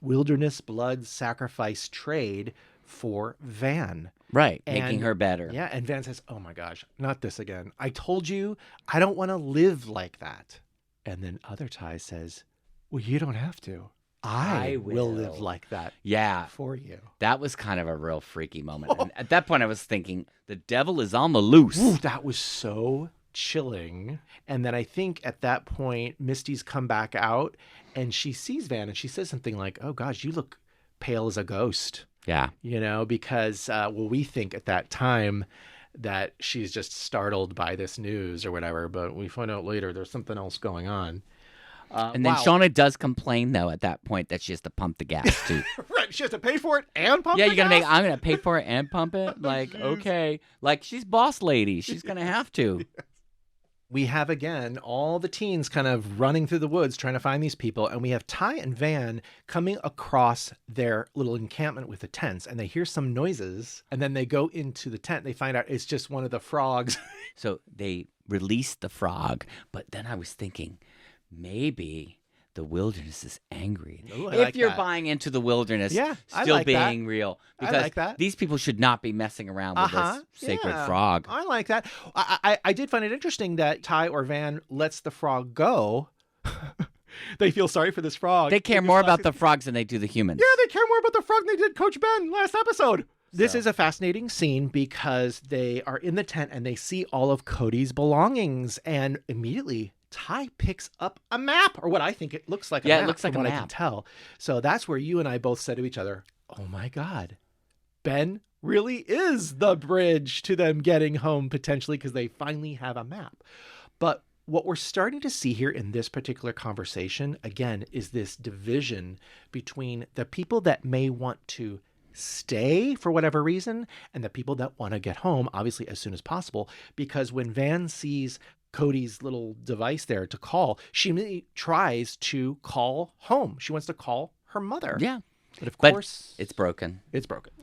wilderness blood sacrifice trade for Van." right, And- making her better. Yeah, and Van says, "Oh my gosh, not this again. I told you I don't want to live like that." And then other Ty says, "Well, you don't have to. I will live like that Yeah, for you." that was kind of a real freaky moment. And at that point, I was thinking, the devil is on the loose. Ooh, that was so chilling. And then I think at that point, Misty's come back out and she sees Van and she says something like, "Oh gosh, you look pale as a ghost." Yeah. Because, we think at that time that she's just startled by this news or whatever, but we find out later there's something else going on. And then Shauna does complain, though, at that point that she has to pump the gas, too. Right, she has to pay for it and pump Yeah, the gas? I'm going to pay for it and pump it? Like, okay. Like, she's boss lady. She's going to have to. We have, again, all the teens kind of running through the woods trying to find these people. And we have Ty and Van coming across their little encampment with the tents. And they hear some noises. And then they go into the tent. They find out it's just one of the frogs. So they released the frog. But then I was thinking, maybe the wilderness is angry. Ooh, I if like you're that. buying into the wilderness Yeah, I still like that. being real. I Because like that. these people should not be messing around with this sacred yeah. frog. I like that. I did find it interesting that Ty or Van lets the frog go. They feel sorry for this frog. They care more about the frogs than they do the humans. Yeah, they care more about the frog than they did Coach Ben last episode. This So. is a fascinating scene because they are in the tent and they see all of Cody's belongings. And immediately Ty picks up a map, or what I think it looks like a Yeah, map, it looks like from a what I can map. tell. So that's where you and I both said to each other, oh my God, Ben really is the bridge to them getting home potentially, because they finally have a map. But what we're starting to see here in this particular conversation, again, is this division between the people that may want to stay for whatever reason and the people that want to get home, obviously, as soon as possible. Because when Van sees Cody's little device there to call, she immediately tries to call home. She wants to call her mother. Yeah. But of But course, it's broken. it's broken.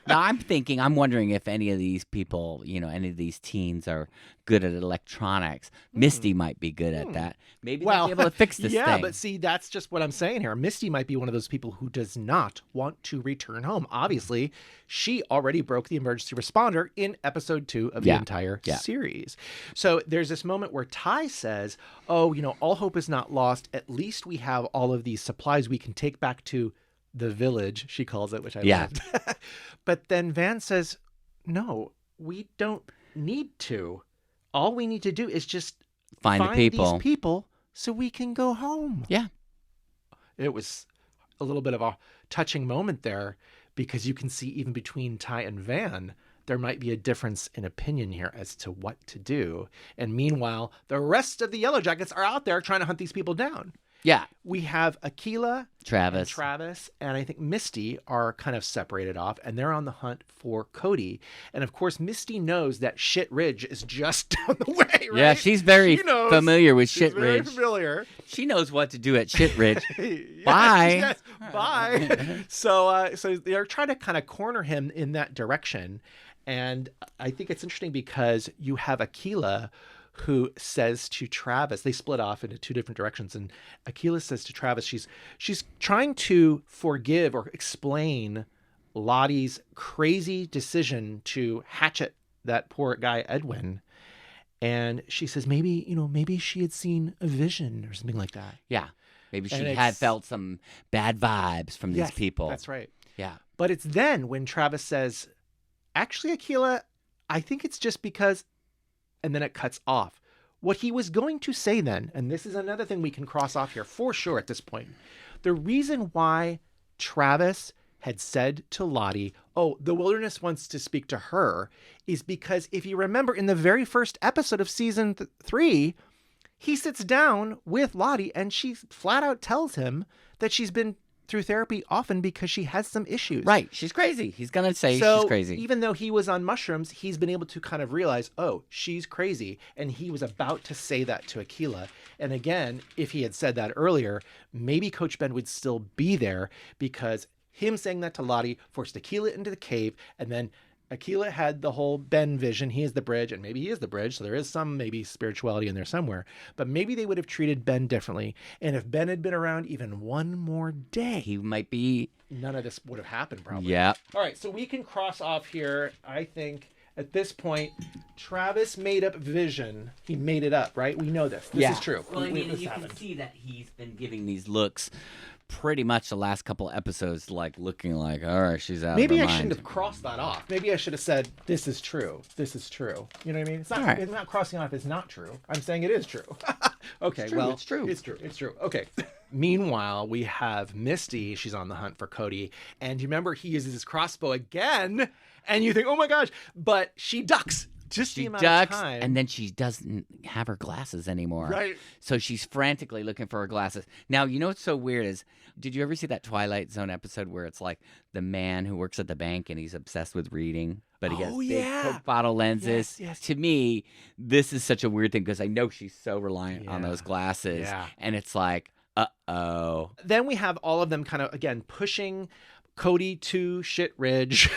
Now, I'm wondering if any of these people, any of these teens are good at electronics. Misty might be good at that. Maybe they'll be able to fix this yeah, thing. but see, that's just what I'm saying here. Misty might be one of those people who does not want to return home. Obviously, she already broke the emergency responder in episode 2 of the entire series. So there's this moment where Ty says, oh, all hope is not lost. At least we have all of these supplies we can take back to the village, she calls it, which I loved. But then Van says, no, we don't need to. All we need to do is just Find the people. these people so we can go home. Yeah. It was a little bit of a touching moment there, because you can see even between Ty and Van, there might be a difference in opinion here as to what to do. And meanwhile, the rest of the Yellowjackets are out there trying to hunt these people down. Yeah. We have Aquila, Travis, and I think Misty are kind of separated off, and they're on the hunt for Cody. And of course, Misty knows that Shit Ridge is just down the way, right? Yeah, she's very familiar with Shit Ridge. Very familiar. She knows what to do at Shit Ridge. Yes, Bye. yes, bye. So they're trying to kind of corner him in that direction. And I think it's interesting because you have Aquila, who says to Travis, they split off into 2 different directions. And Aquila says to Travis, she's trying to forgive or explain Lottie's crazy decision to hatchet that poor guy, Edwin. And she says, maybe she had seen a vision or something like that. Yeah. Maybe she had felt some bad vibes from these people. That's right. Yeah. But it's then when Travis says, actually, Aquila, I think it's just because, and then it cuts off. What he was going to say then, and this is another thing we can cross off here for sure at this point, the reason why Travis had said to Lottie, oh, the wilderness wants to speak to her, is because if you remember in the very first episode of season 3, he sits down with Lottie and she flat out tells him that she's been through therapy often because she has some issues. Right. She's crazy. He's going to say she's crazy. Even though he was on mushrooms, he's been able to kind of realize, oh, she's crazy. And he was about to say that to Aquila. And again, if he had said that earlier, maybe Coach Ben would still be there, because him saying that to Lottie forced Aquila into the cave. And then Aquila had the whole Ben vision. He is the bridge, and maybe he is the bridge. So there is some maybe spirituality in there somewhere. But maybe they would have treated Ben differently. And if Ben had been around even one more day, he might be. None of this would have happened, probably. Yeah. All right, so we can cross off here. I think at this point, Travis made up vision. He made it up, right? We know this. This is true. Well, I mean, you can see that he's been giving these looks pretty much the last couple episodes, like looking like, all right, she's out. Maybe of her I mind. shouldn't have crossed that off. Maybe I should have said, "This is true. This is true." You know what I mean? It's not. All right. It's not crossing off. It's not true. I'm saying it is true. Okay. It's true, Well, it's true. It's true. It's true. Okay. Meanwhile, we have Misty. She's on the hunt for Cody, and you remember he uses his crossbow again, and you think, "Oh my gosh!" But she ducks. Just She the amount ducks, of time. and then she doesn't have her glasses anymore. Right. So she's frantically looking for her glasses. Now, you know what's so weird is, did you ever see that Twilight Zone episode where it's like the man who works at the bank and he's obsessed with reading, but he has big Coke bottle lenses? Yes. To me, this is such a weird thing because I know she's so reliant on those glasses. Yeah. And it's like, uh-oh. Then we have all of them kind of, again, pushing Cody to Shit Ridge,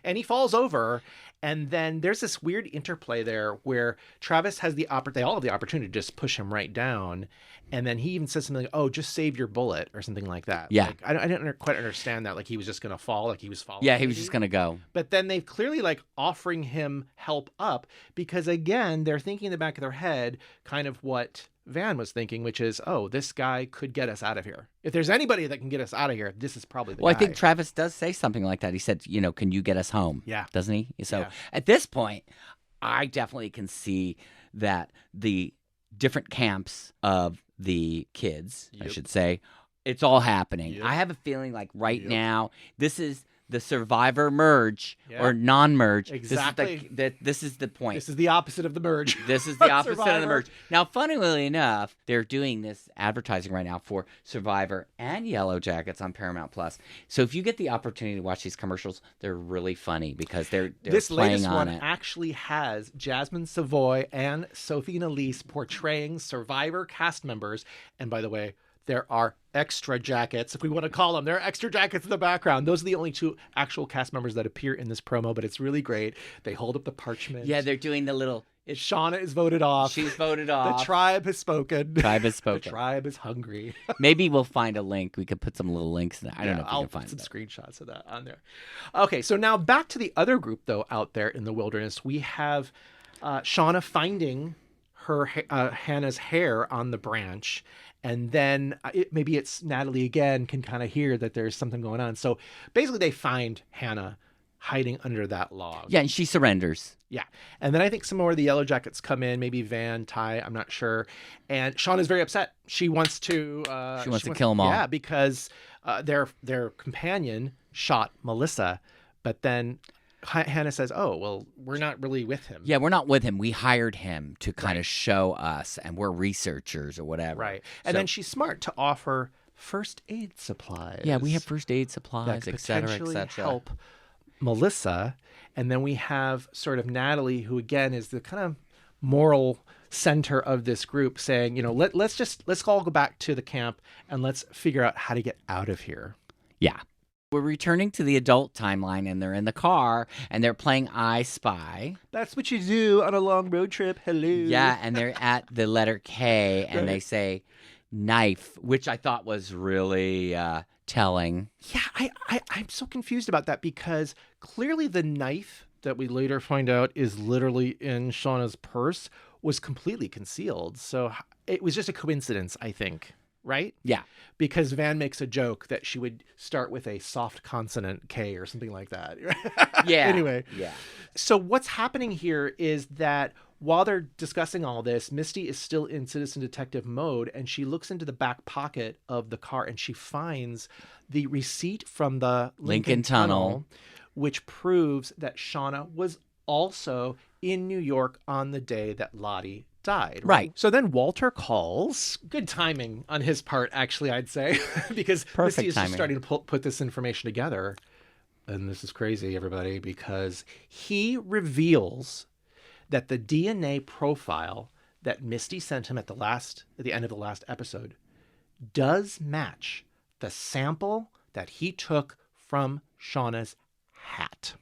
and he falls over. And then there's this weird interplay there where Travis has they all have the opportunity to just push him right down. And then he even says something like, oh, just save your bullet or something like that. Yeah. Like, I didn't quite understand that. Like he was just going to fall, like he was falling. Yeah, he was maybe. just going to go. But then they've clearly like offering him help up because, again, they're thinking in the back of their head kind of what Van was thinking, which is, oh, this guy could get us out of here. If there's anybody that can get us out of here, this is probably the guy. Well, I think Travis does say something like that. He said, can you get us home? Yeah. Doesn't he? So at this point, I definitely can see that the different camps of the kids, I Yep. should say. It's all happening. Yep. I have a feeling like right Yep. now, this is the survivor merge Yeah. or non-merge. Exactly. This is the point. This is the opposite of the merge. This is the opposite of the Survivor. merge. Now, funnily enough, they're doing this advertising right now for Survivor and Yellowjackets on Paramount Plus. So if you get the opportunity to watch these commercials, they're really funny because they're This playing latest on one it. actually has Jasmine Savoy and Sophie Nalise portraying Survivor cast members. And by the way, there are extra jackets, if we want to call them. There are extra jackets in the background. Those are the only two actual cast members that appear in this promo, but it's really great. They hold up the parchment. Yeah, they're doing the little. Shauna is voted off. She's voted The off. tribe has spoken. Tribe has The spoken. tribe is hungry. Maybe we'll find a link. We could put some little links in there. I don't know if we I'll can find put some it. screenshots of that on there. Okay, so now back to the other group, though, out there in the wilderness. We have Shauna finding her Hannah's hair on the branch, and then maybe it's Natalie again can kind of hear that there's something going on. So basically, they find Hannah hiding under that log. Yeah, and she surrenders. Yeah. And then I think some more of the Yellowjackets come in, maybe Van, Ty, I'm not sure. And Shauna is very upset. She wants to She wants to kill them all. Yeah, because their companion shot Melissa, but then Hannah says, "Oh, well, we're not really with him." Yeah, we're not with him. We hired him to kind Right. of show us, and we're researchers or whatever. Right. And So- then she's smart to offer first aid supplies. Yeah, we have first aid that supplies, could et cetera, et potentially cetera. help Melissa. And then we have sort of Natalie, who again is the kind of moral center of this group, saying, you know, let's all go back to the camp and let's figure out how to get out of here. Yeah. We're returning to the adult timeline, and they're in the car, and they're playing I Spy. That's what you do on a long road trip. Hello. Yeah, and they're at the letter K, and Right. they say knife, which I thought was really telling. Yeah, I'm so confused about that because clearly the knife that we later find out is literally in Shauna's purse was completely concealed. So it was just a coincidence, I think, right? Yeah. Because Van makes a joke that she would start with a soft consonant K or something like that. Yeah. Anyway, Yeah. so what's happening here is that while they're discussing all this, Misty is still in citizen detective mode, and she looks into the back pocket of the car and she finds the receipt from the Lincoln Tunnel, which proves that Shauna was also in New York on the day that Lottie died. Right. So then Walter calls. Good timing on his part, actually, I'd say, because Perfect Misty is just timing. starting to put this information together. And this is crazy, everybody, because he reveals that the DNA profile that Misty sent him at the end of the last episode does match the sample that he took from Shauna's hat,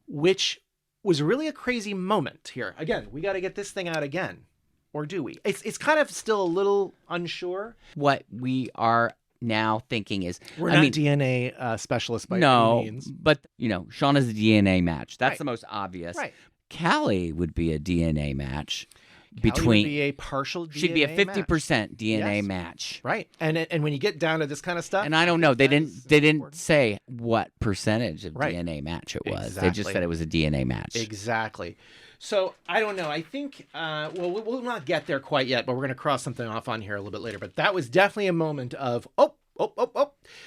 which was really a crazy moment here. Again, we got to get this thing out again, or do we? It's kind of still a little unsure. What we are now thinking is, We're I not mean, DNA specialists by no, any means. but Shauna's a DNA match. That's Right. the most obvious. Right. Callie would be a DNA match Callie between. would be a partial DNA She'd be a 50% match. DNA Yes. match. Right. And when you get down to this kind of stuff, And I don't know. They that is didn't important. say what percentage of Right. DNA match it was. They just Exactly. said it was a DNA match. Exactly. So I don't know. I think we'll not get there quite yet, but we're going to cross something off on here a little bit later. But that was definitely a moment of oh.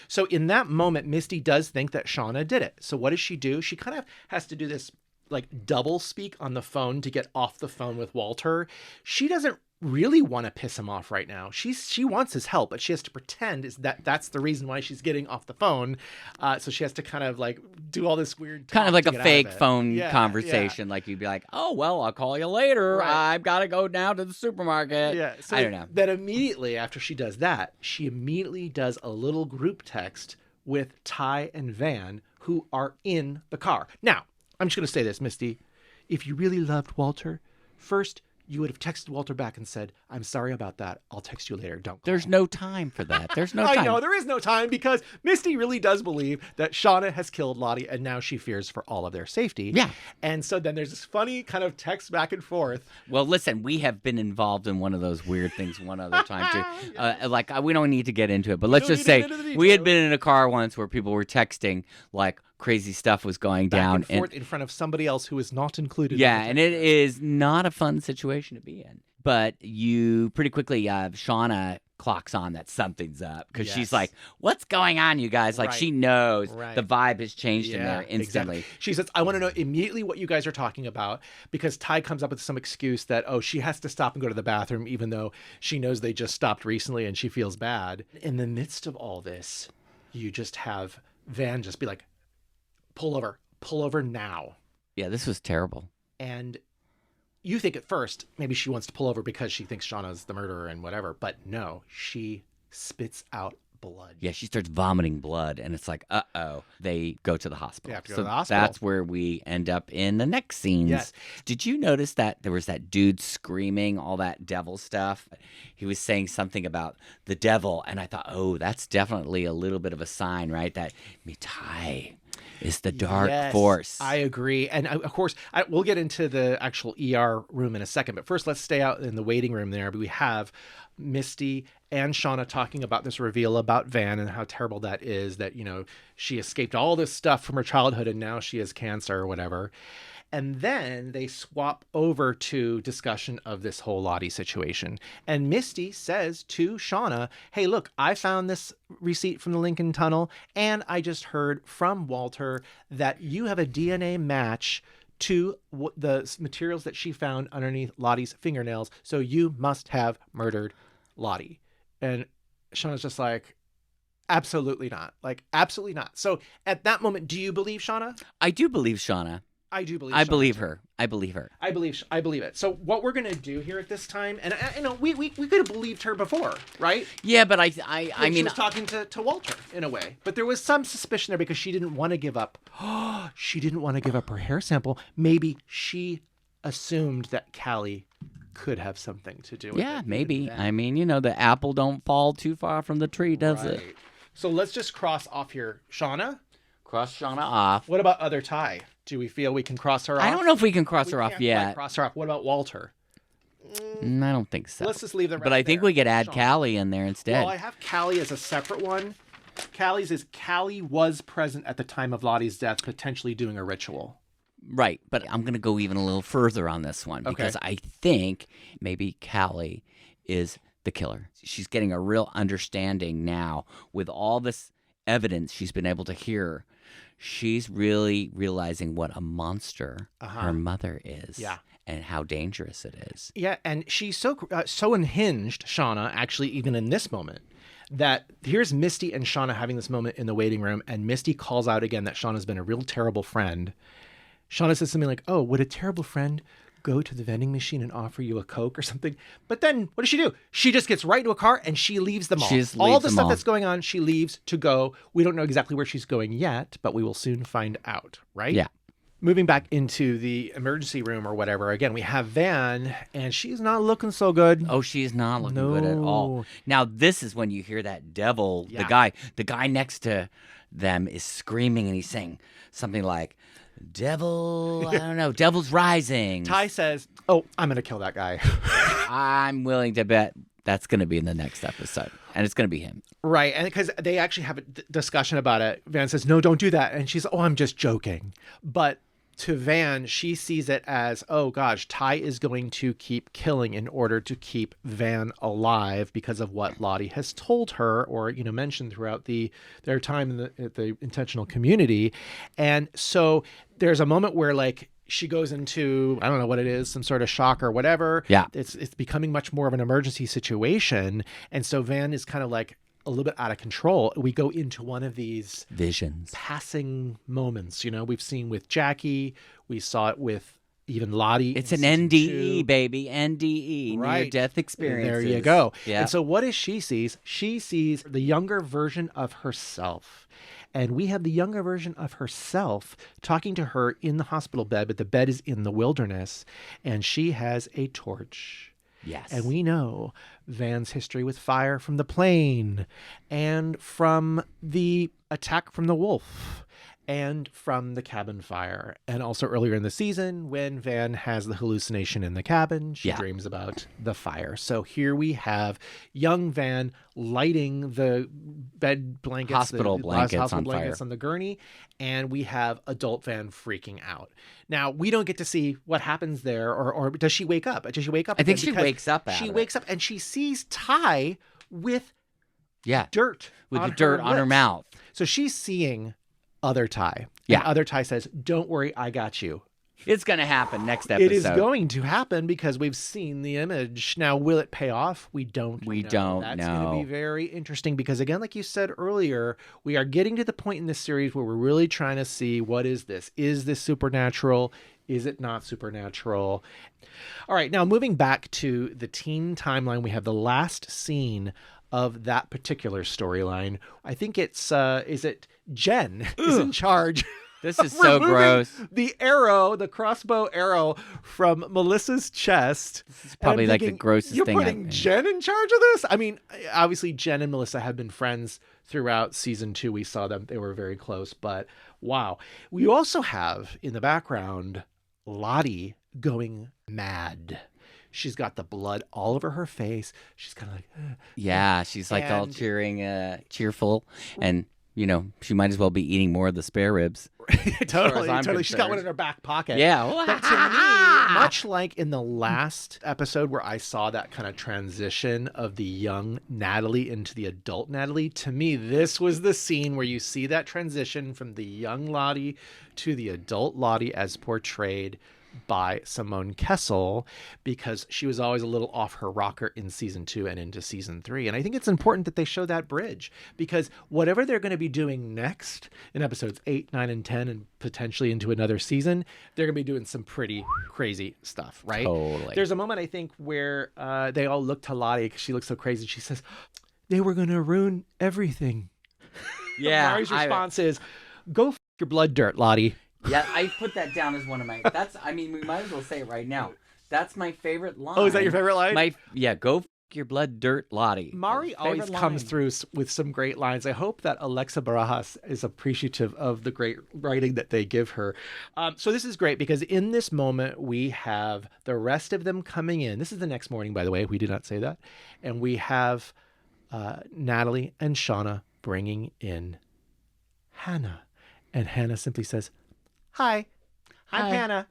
So in that moment, Misty does think that Shauna did it. So what does she do? She kind of has to do this like double speak on the phone to get off the phone with Walter. She doesn't really want to piss him off right now. She wants his help, but she has to pretend that's the reason why she's getting off the phone. So she has to kind of like do all this weird Kind of talk like to a get out of fake it. phone Yeah, conversation. Like you'd be like, oh, well, I'll call you later. Right. I've got to go now to the supermarket. Yeah. So I don't know. Then immediately after she does that, she immediately does a little group text with Ty and Van, who are in the car. Now, I'm just going to say this, Misty. If you really loved Walter, first, you would have texted Walter back and said, I'm sorry about that. I'll text you later. Don't call. There's no time for that. There's no time. I know, there is no time because Misty really does believe that Shauna has killed Lottie and now she fears for all of their safety. Yeah. And so then there's this funny kind of text back and forth. Well, listen, we have been involved in one of those weird things one other time, too. We don't need to get into it, but let's don't just need to say get into the we had details. been in a car once where people were texting, like, crazy stuff was going Back down. and forth in front of somebody else who is not included. Yeah, in and the it is not a fun situation to be in. But you pretty quickly, Shauna clocks on that something's up because Yes. she's like, "What's going on, you guys?" Like Right. she knows Right. the vibe has changed in Yeah, there instantly. exactly. She says, I want to know immediately what you guys are talking about, because Ty comes up with some excuse that, oh, she has to stop and go to the bathroom, even though she knows they just stopped recently and she feels bad. In the midst of all this, you just have Van just be like, pull over now. Yeah, this was terrible. And you think at first maybe she wants to pull over because she thinks Shauna's the murderer and whatever, but no, she spits out blood. Yeah, she starts vomiting blood, and it's like, uh-oh. They go to the hospital. They have to go to the hospital. That's where we end up in the next scenes. Yes. Did you notice that there was that dude screaming all that devil stuff? He was saying something about the devil, and I thought, oh, that's definitely a little bit of a sign, right? That Mitai is the dark force. I agree. And of course, we'll get into the actual ER room in a second. But first, let's stay out in the waiting room there. But we have Misty and Shauna talking about this reveal about Van and how terrible that is, that, you know, she escaped all this stuff from her childhood and now she has cancer or whatever. And then they swap over to discussion of this whole Lottie situation. And Misty says to Shauna, hey, look, I found this receipt from the Lincoln Tunnel, and I just heard from Walter that you have a DNA match to the materials that she found underneath Lottie's fingernails. So you must have murdered Lottie. And Shauna's just like, absolutely not. Like, absolutely not. So at that moment, do you believe Shauna? I do believe Shauna. I do believe. I believe her. I believe her. I believe it. So what we're gonna do here at this time, and you know, we could have believed her before, right? Yeah, but I Like, mean, she was talking to Walter in a way, but there was some suspicion there because she didn't want to give up. She didn't want to give up her hair sample. Maybe she assumed that Callie could have something to do with it. yeah, maybe. I mean, you know, the apple don't fall too far from the tree, does it? Right. So let's just cross off here, Shauna. Cross Shauna off. What about other Ty? Do we feel we can cross her off? I don't know if we can cross her off can't yet. quite cross her off. What about Walter? I don't think so. Let's just leave the rest But I think there. we could add Shauna. Callie in there instead. Well, I have Callie as a separate one. Callie's is Callie was present at the time of Lottie's death, potentially doing a ritual. Right, but I'm going to go even a little further on this one because I think maybe Callie is the killer. She's getting a real understanding now with all this evidence she's been able to hear. She's really realizing what a monster her mother is. Yeah. And how dangerous it is. Yeah, and she's so unhinged, Shauna, actually, even in this moment, that here's Misty and Shauna having this moment in the waiting room, and Misty calls out again that Shauna's been a real terrible friend. Shauna says something like, oh, would a terrible friend go to the vending machine and offer you a Coke or something? But then what does she do? She just gets right into a car and she leaves them all. All the stuff that's going on, she leaves to go. We don't know exactly where she's going yet, but we will soon find out, right? Yeah. Moving back into the emergency room or whatever, again, we have Van, and she's not looking so good. Oh, she's not looking good at all. No. Now, this is when you hear that devil, Yeah. the guy next to them is screaming and he's saying something like, devil, I don't know, devil's rising. Ty says, oh, I'm going to kill that guy. I'm willing to bet that's going to be in the next episode, and it's going to be him. Right, and because they actually have a discussion about it. Van says, no, don't do that. And she's, oh, I'm just joking. But to Van, she sees it as, oh gosh, Ty is going to keep killing in order to keep Van alive because of what Lottie has told her or, you know, mentioned throughout their time in the intentional community. And so there's a moment where, like, she goes into, I don't know what it is, some sort of shock or whatever. Yeah. It's becoming much more of an emergency situation. And so Van is kind of like a little bit out of control. We go into one of these Visions. passing moments. You know, we've seen with Jackie, we saw it with even Lottie. It's in an season NDE, 2. baby. NDE. Right. Near-death experiences. There you go. Yeah. And so what is she sees? She sees the younger version of herself. And we have the younger version of herself talking to her in the hospital bed, but the bed is in the wilderness, and she has a torch. Yes. And we know Van's history with fire from the plane and from the attack from the wolf. and from the cabin fire. And also earlier in the season, when Van has the hallucination in the cabin, she dreams about the fire. So here we have young Van lighting the bed blankets, Hospital blankets on blankets fire. on the gurney, and we have adult Van freaking out. Now, we don't get to see what happens there, or does she wake up? Does she wake up? I think again? she Because wakes up. She wakes up and she sees Ty with dirt with on the dirt on her lips. mouth. So she's seeing other Ty. Yeah. And other Ty says, "Don't worry, I got you." It's going to happen next episode. It is going to happen because we've seen the image. Now, will it pay off? We don't We know. don't That's know. going to be very interesting because, again, like you said earlier, we are getting to the point in this series where we're really trying to see, what is this? Is this supernatural? Is it not supernatural? All right, now moving back to the teen timeline, we have the last scene of that particular storyline. I think it's, is it Jen is in charge. This is so gross. The arrow, the crossbow arrow from Melissa's chest. This is probably like the grossest thing You're I've putting Jen in charge of this? I mean, obviously Jen and Melissa have been friends throughout season 2. We saw them. They were very close, but wow. We also have in the background Lottie going mad. She's got the blood all over her face. She's kind of like, yeah, she's like all cheerful, and you know, she might as well be eating more of the spare ribs. Totally. She's got one in her back pocket. Yeah. But to me, much like in the last episode where I saw that kind of transition of the young Natalie into the adult Natalie, to me, this was the scene where you see that transition from the young Lottie to the adult Lottie as portrayed by Simone Kessell, because she was always a little off her rocker in season 2 and into season 3. And I think it's important that they show that bridge, because whatever they're going to be doing next in episodes 8, 9, and 10, and potentially into another season, they're going to be doing some pretty crazy stuff, right? Totally. There's a moment, I think, where they all look to Lottie because she looks so crazy. She says, "They were going to ruin everything." Yeah. Mari's response is, "Go f your blood dirt, Lottie." Yeah, I put that down as one of my. We might as well say it right now. That's my favorite line. Oh, is that your favorite line? Go f your blood dirt, Lottie. Mari always comes through with some great lines. I hope that Alexa Barajas is appreciative of the great writing that they give her. So this is great because in this moment we have the rest of them coming in. This is the next morning, by the way. We did not say that. And we have Natalie and Shauna bringing in Hannah. And Hannah simply says, "Hi, I'm Hannah."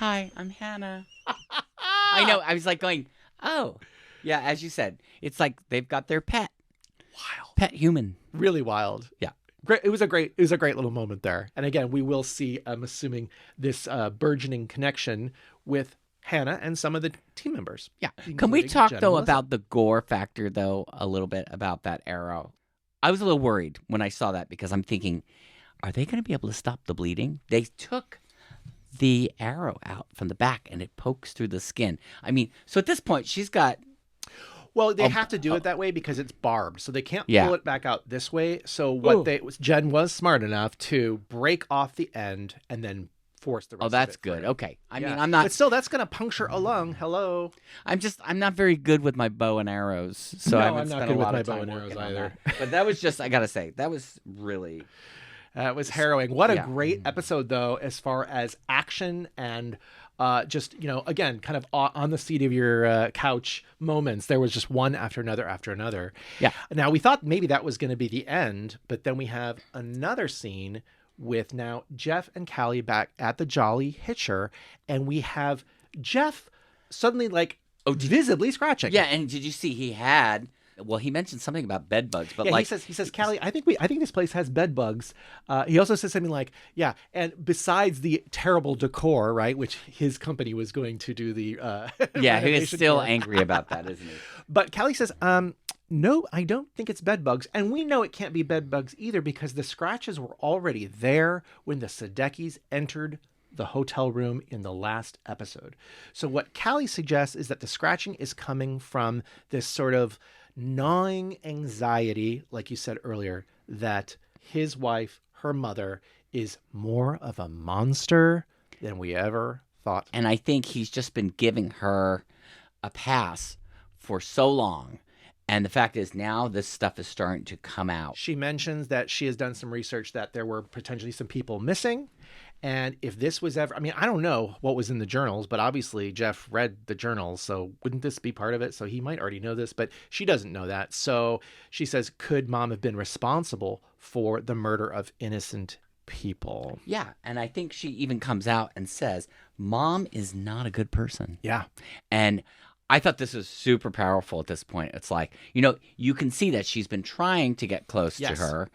Hi, I'm Hannah. I know. I was like going, oh. Yeah, as you said, it's like they've got their pet. Wild. Pet human. Really wild. Yeah. Great. It was a great little moment there. And again, we will see, I'm assuming, this burgeoning connection with Hannah and some of the team members. Yeah. Can we talk, Jen though, and Melissa. about the gore factor, though, a little bit about that arrow? I was a little worried when I saw that because I'm thinking, are they going to be able to stop the bleeding? They took the arrow out from the back and it pokes through the skin. I mean, so at this point, she's got... Well, they have to do it that way because it's barbed, so they can't pull it back out this way. So Jen was smart enough to break off the end and then force the rest. Oh, that's of it good. through. Okay. I mean, I'm not. But still, that's going to puncture a lung. Hello. I'm not very good with my bow and arrows, so No, I haven't I'm not spent good a with lot my of bow time and arrows working on either. that. But that was just, I gotta say, that was really. It was harrowing. What a great episode, though, as far as action and just, again, kind of on the seat of your couch moments. There was just one after another after another. Yeah. Now, we thought maybe that was going to be the end, but then we have another scene with now Jeff and Callie back at the Jolly Hitcher, and we have Jeff suddenly visibly scratching. Yeah, and did you see he had? Well, he mentioned something about bed bugs, but he says, Callie, I think this place has bed bugs. He also says something like, yeah, and besides the terrible decor, right, which his company was going to do the yeah, he is still for. angry about that, isn't he? But Callie says, no, I don't think it's bed bugs, and we know it can't be bed bugs either because the scratches were already there when the Sudeikis entered the hotel room in the last episode. So what Callie suggests is that the scratching is coming from this sort of gnawing anxiety, like you said earlier, that his wife, her mother, is more of a monster than we ever thought. And I think he's just been giving her a pass for so long. And the fact is now this stuff is starting to come out. She mentions that she has done some research that there were potentially some people missing. And if this was ever, I mean, I don't know what was in the journals, but obviously Jeff read the journals. So wouldn't this be part of it? So he might already know this, but she doesn't know that. So she says, could mom have been responsible for the murder of innocent people? Yeah. And I think she even comes out and says, Mom is not a good person. Yeah. And I thought this was super powerful at this point. It's like, you know, you can see that she's been trying to get close to her.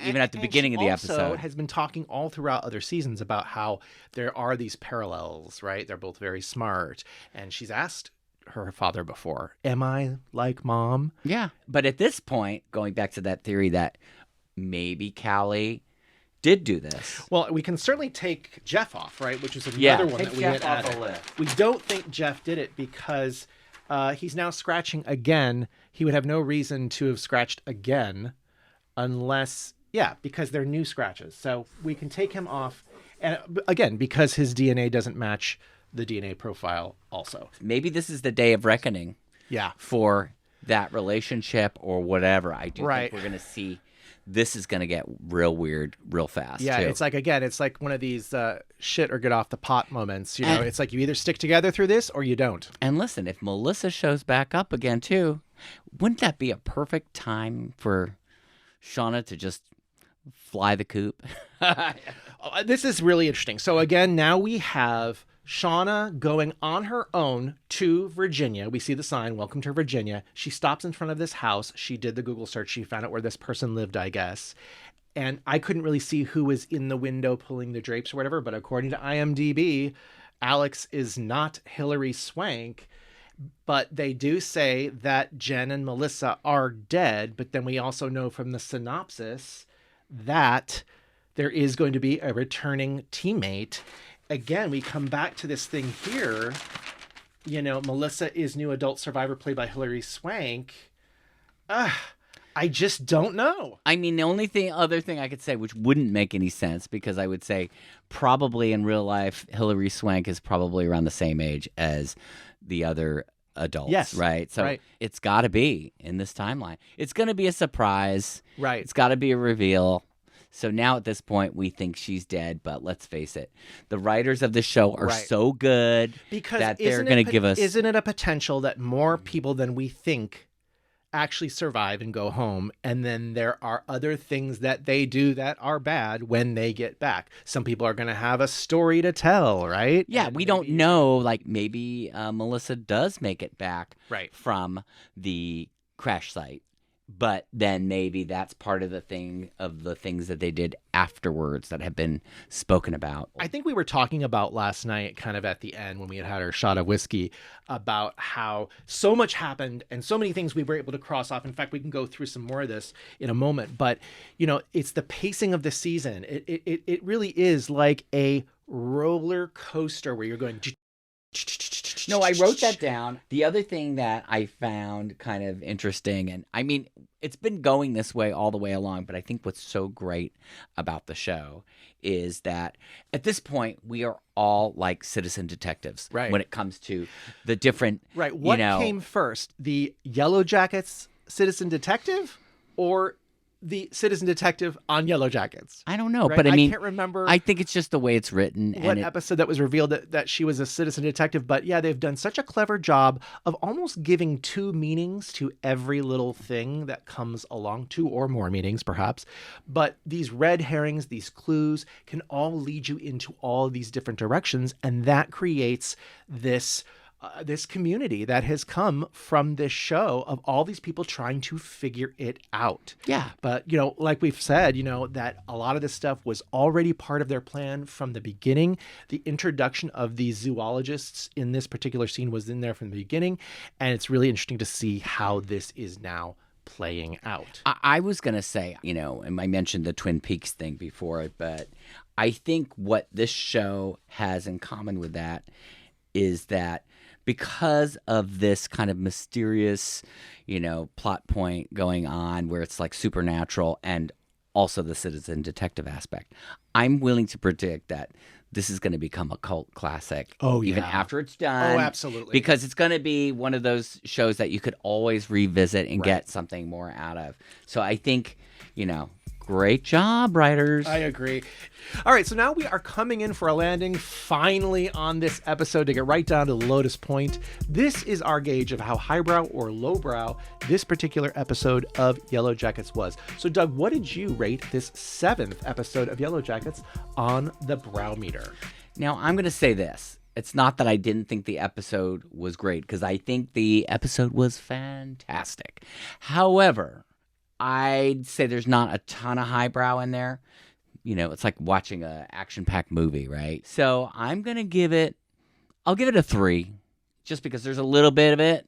Even at the beginning of the episode. Also has been talking all throughout other seasons about how there are these parallels, right? They're both very smart. And she's asked her father before, am I like mom? Yeah. But at this point, going back to that theory that maybe Callie did do this. Well, we can certainly take Jeff off, right? Which is another one that we had added. We don't think Jeff did it because he's now scratching again. He would have no reason to have scratched again. Unless, because they're new scratches. So we can take him off. And again, because his DNA doesn't match the DNA profile also. Maybe this is the day of reckoning. Yeah. For that relationship or whatever. I do think we're going to see this is going to get real weird real fast. Yeah, too. it's like one of these shit or get off the pot moments. You know, it's like you either stick together through this or you don't. And listen, if Melissa shows back up again too, wouldn't that be a perfect time for Shauna to just fly the coop? This is really interesting. So again, now we have Shauna going on her own to Virginia. We see the sign, welcome to Virginia. She stops in front of this house. She did the Google search. She found out where this person lived, I guess. And I couldn't really see who was in the window pulling the drapes or whatever. But according to IMDb, Alex is not Hilary Swank. But they do say that Jen and Melissa are dead. But then we also know from the synopsis that there is going to be a returning teammate. Again, we come back to this thing here. You know, Melissa is new adult survivor played by Hilary Swank. I just don't know. I mean, the only other thing I could say, which wouldn't make any sense, because I would say probably in real life, Hilary Swank is probably around the same age as the other adults. Yes. Right? So it's got to be in this timeline. It's going to be a surprise. Right. It's got to be a reveal. So now at this point, we think she's dead, but let's face it. The writers of the show are so good that they're going to give us... Isn't it a potential that more people than we think actually survive and go home, and then there are other things that they do that are bad when they get back? Some people are going to have a story to tell, right? Yeah, we don't know. Like maybe Melissa does make it back from the crash site. But then maybe that's part of the things that they did afterwards that have been spoken about. I think we were talking about last night, kind of at the end when we had our shot of whiskey, about how so much happened and so many things we were able to cross off. In fact, we can go through some more of this in a moment. But, you know, it's the pacing of the season. It really is like a roller coaster where you're going... No, I wrote that down. The other thing that I found kind of interesting, and I mean, it's been going this way all the way along, but I think what's so great about the show is that at this point, we are all like citizen detectives when it comes to the different... Right. What came first, the Yellowjackets citizen detective or the citizen detective on Yellowjackets? I don't know, but I mean, I can't remember. I think it's just the way it's written. What episode that was revealed that she was a citizen detective. But yeah, they've done such a clever job of almost giving two meanings to every little thing that comes along, two or more meanings perhaps. But these red herrings, these clues can all lead you into all these different directions. And that creates this community that has come from this show of all these people trying to figure it out. Yeah. But, you know, like we've said, you know, that a lot of this stuff was already part of their plan from the beginning. The introduction of these zoologists in this particular scene was in there from the beginning. And it's really interesting to see how this is now playing out. I was going to say, you know, and I mentioned the Twin Peaks thing before, but I think what this show has in common with that is that because of this kind of mysterious, you know, plot point going on where it's like supernatural and also the citizen detective aspect, I'm willing to predict that this is going to become a cult classic. Oh, even yeah. after it's done. Oh, absolutely. Because it's going to be one of those shows that you could always revisit and get something more out of. So I think, great job, writers. I agree. All right, so now we are coming in for a landing finally on this episode to get right down to the Lotus Point. This is our gauge of how highbrow or lowbrow this particular episode of Yellowjackets was. So, Doug, what did you rate this 7th episode of Yellowjackets on the brow meter? Now, I'm going to say this. It's not that I didn't think the episode was great, because I think the episode was fantastic. However, I'd say there's not a ton of highbrow in there. It's like watching an action-packed movie, right? So I'm going to I'll give it a 3, just because there's a little bit of it.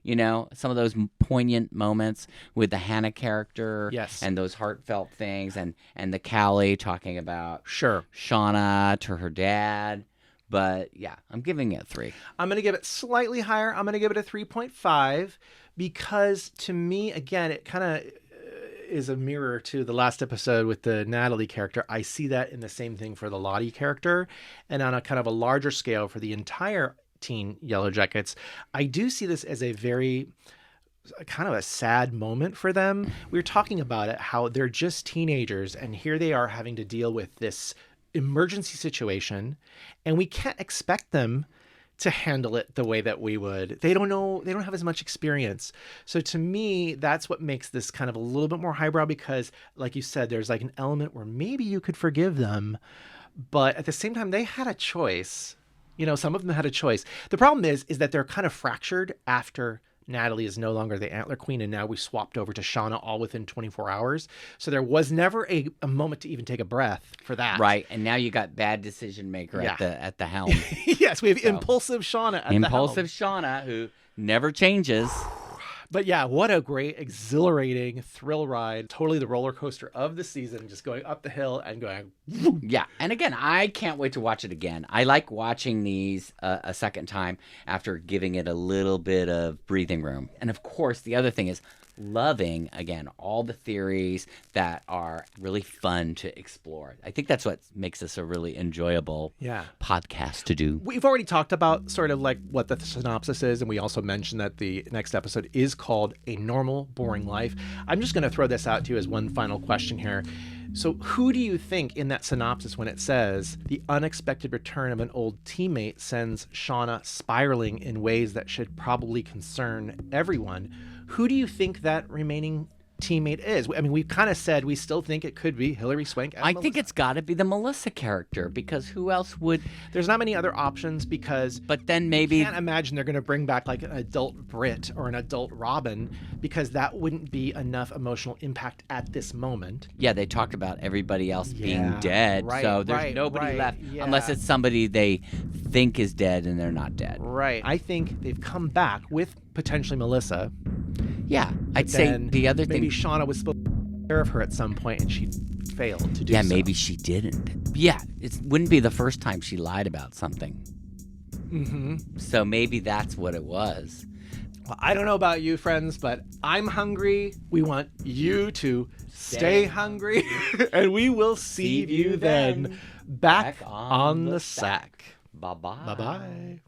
Some of those poignant moments with the Hannah character. Yes. And those heartfelt things, and the Callie talking about Sure. Shauna to her dad. But yeah, I'm giving it a 3. I'm going to give it slightly higher. I'm going to give it a 3.5 because to me, again, it kind of is a mirror to the last episode with the Natalie character. I see that in the same thing for the Lottie character, and on a kind of a larger scale for the entire teen Yellowjackets, I do see this as a very kind of a sad moment for them. We were talking about it, how they're just teenagers, and here they are having to deal with this emergency situation, and we can't expect them to handle it the way that we would. They don't know, they don't have as much experience. So to me, that's what makes this kind of a little bit more highbrow, because like you said, there's like an element where maybe you could forgive them, but at the same time, they had a choice. Some of them had a choice. The problem is that they're kind of fractured after Natalie is no longer the Antler Queen, and now we swapped over to Shauna all within 24 hours. So there was never a moment to even take a breath for that. Right, and now you got bad decision maker at the helm. Yes, we have impulsive Shauna at the helm. Impulsive Shauna, who never changes. But yeah, what a great, exhilarating thrill ride. Totally the roller coaster of the season, just going up the hill and going. Yeah. And again, I can't wait to watch it again. I like watching these a second time after giving it a little bit of breathing room. And of course, the other thing is loving, again, all the theories that are really fun to explore. I think that's what makes this a really enjoyable podcast to do. We've already talked about sort of like what the synopsis is, and we also mentioned that the next episode is called A Normal, Boring Life. I'm just going to throw this out to you as one final question here. So who do you think in that synopsis, when it says the unexpected return of an old teammate sends Shauna spiraling in ways that should probably concern everyone, who do you think that remaining teammate is? I mean, we've kind of said we still think it could be Hilary, Swank, and I Melissa. think it's got to be the Melissa character, because who else would? There's not many other options, because But then maybe I can't imagine they're going to bring back like an adult Brit or an adult Robin, because that wouldn't be enough emotional impact at this moment. they talked about everybody else being dead, right, so there's nobody left unless it's somebody they think is dead and they're not dead. Right. I think they've come back with potentially Melissa. Yeah, I'd say the other thing. Maybe Shauna was supposed to take care of her at some point and she failed to do so. Yeah, maybe she didn't. Yeah, it wouldn't be the first time she lied about something. Mm-hmm. So maybe that's what it was. Well, I don't know about you, friends, but I'm hungry. We want you to stay hungry, and we will see you then back on the sack. Bye-bye. Bye-bye.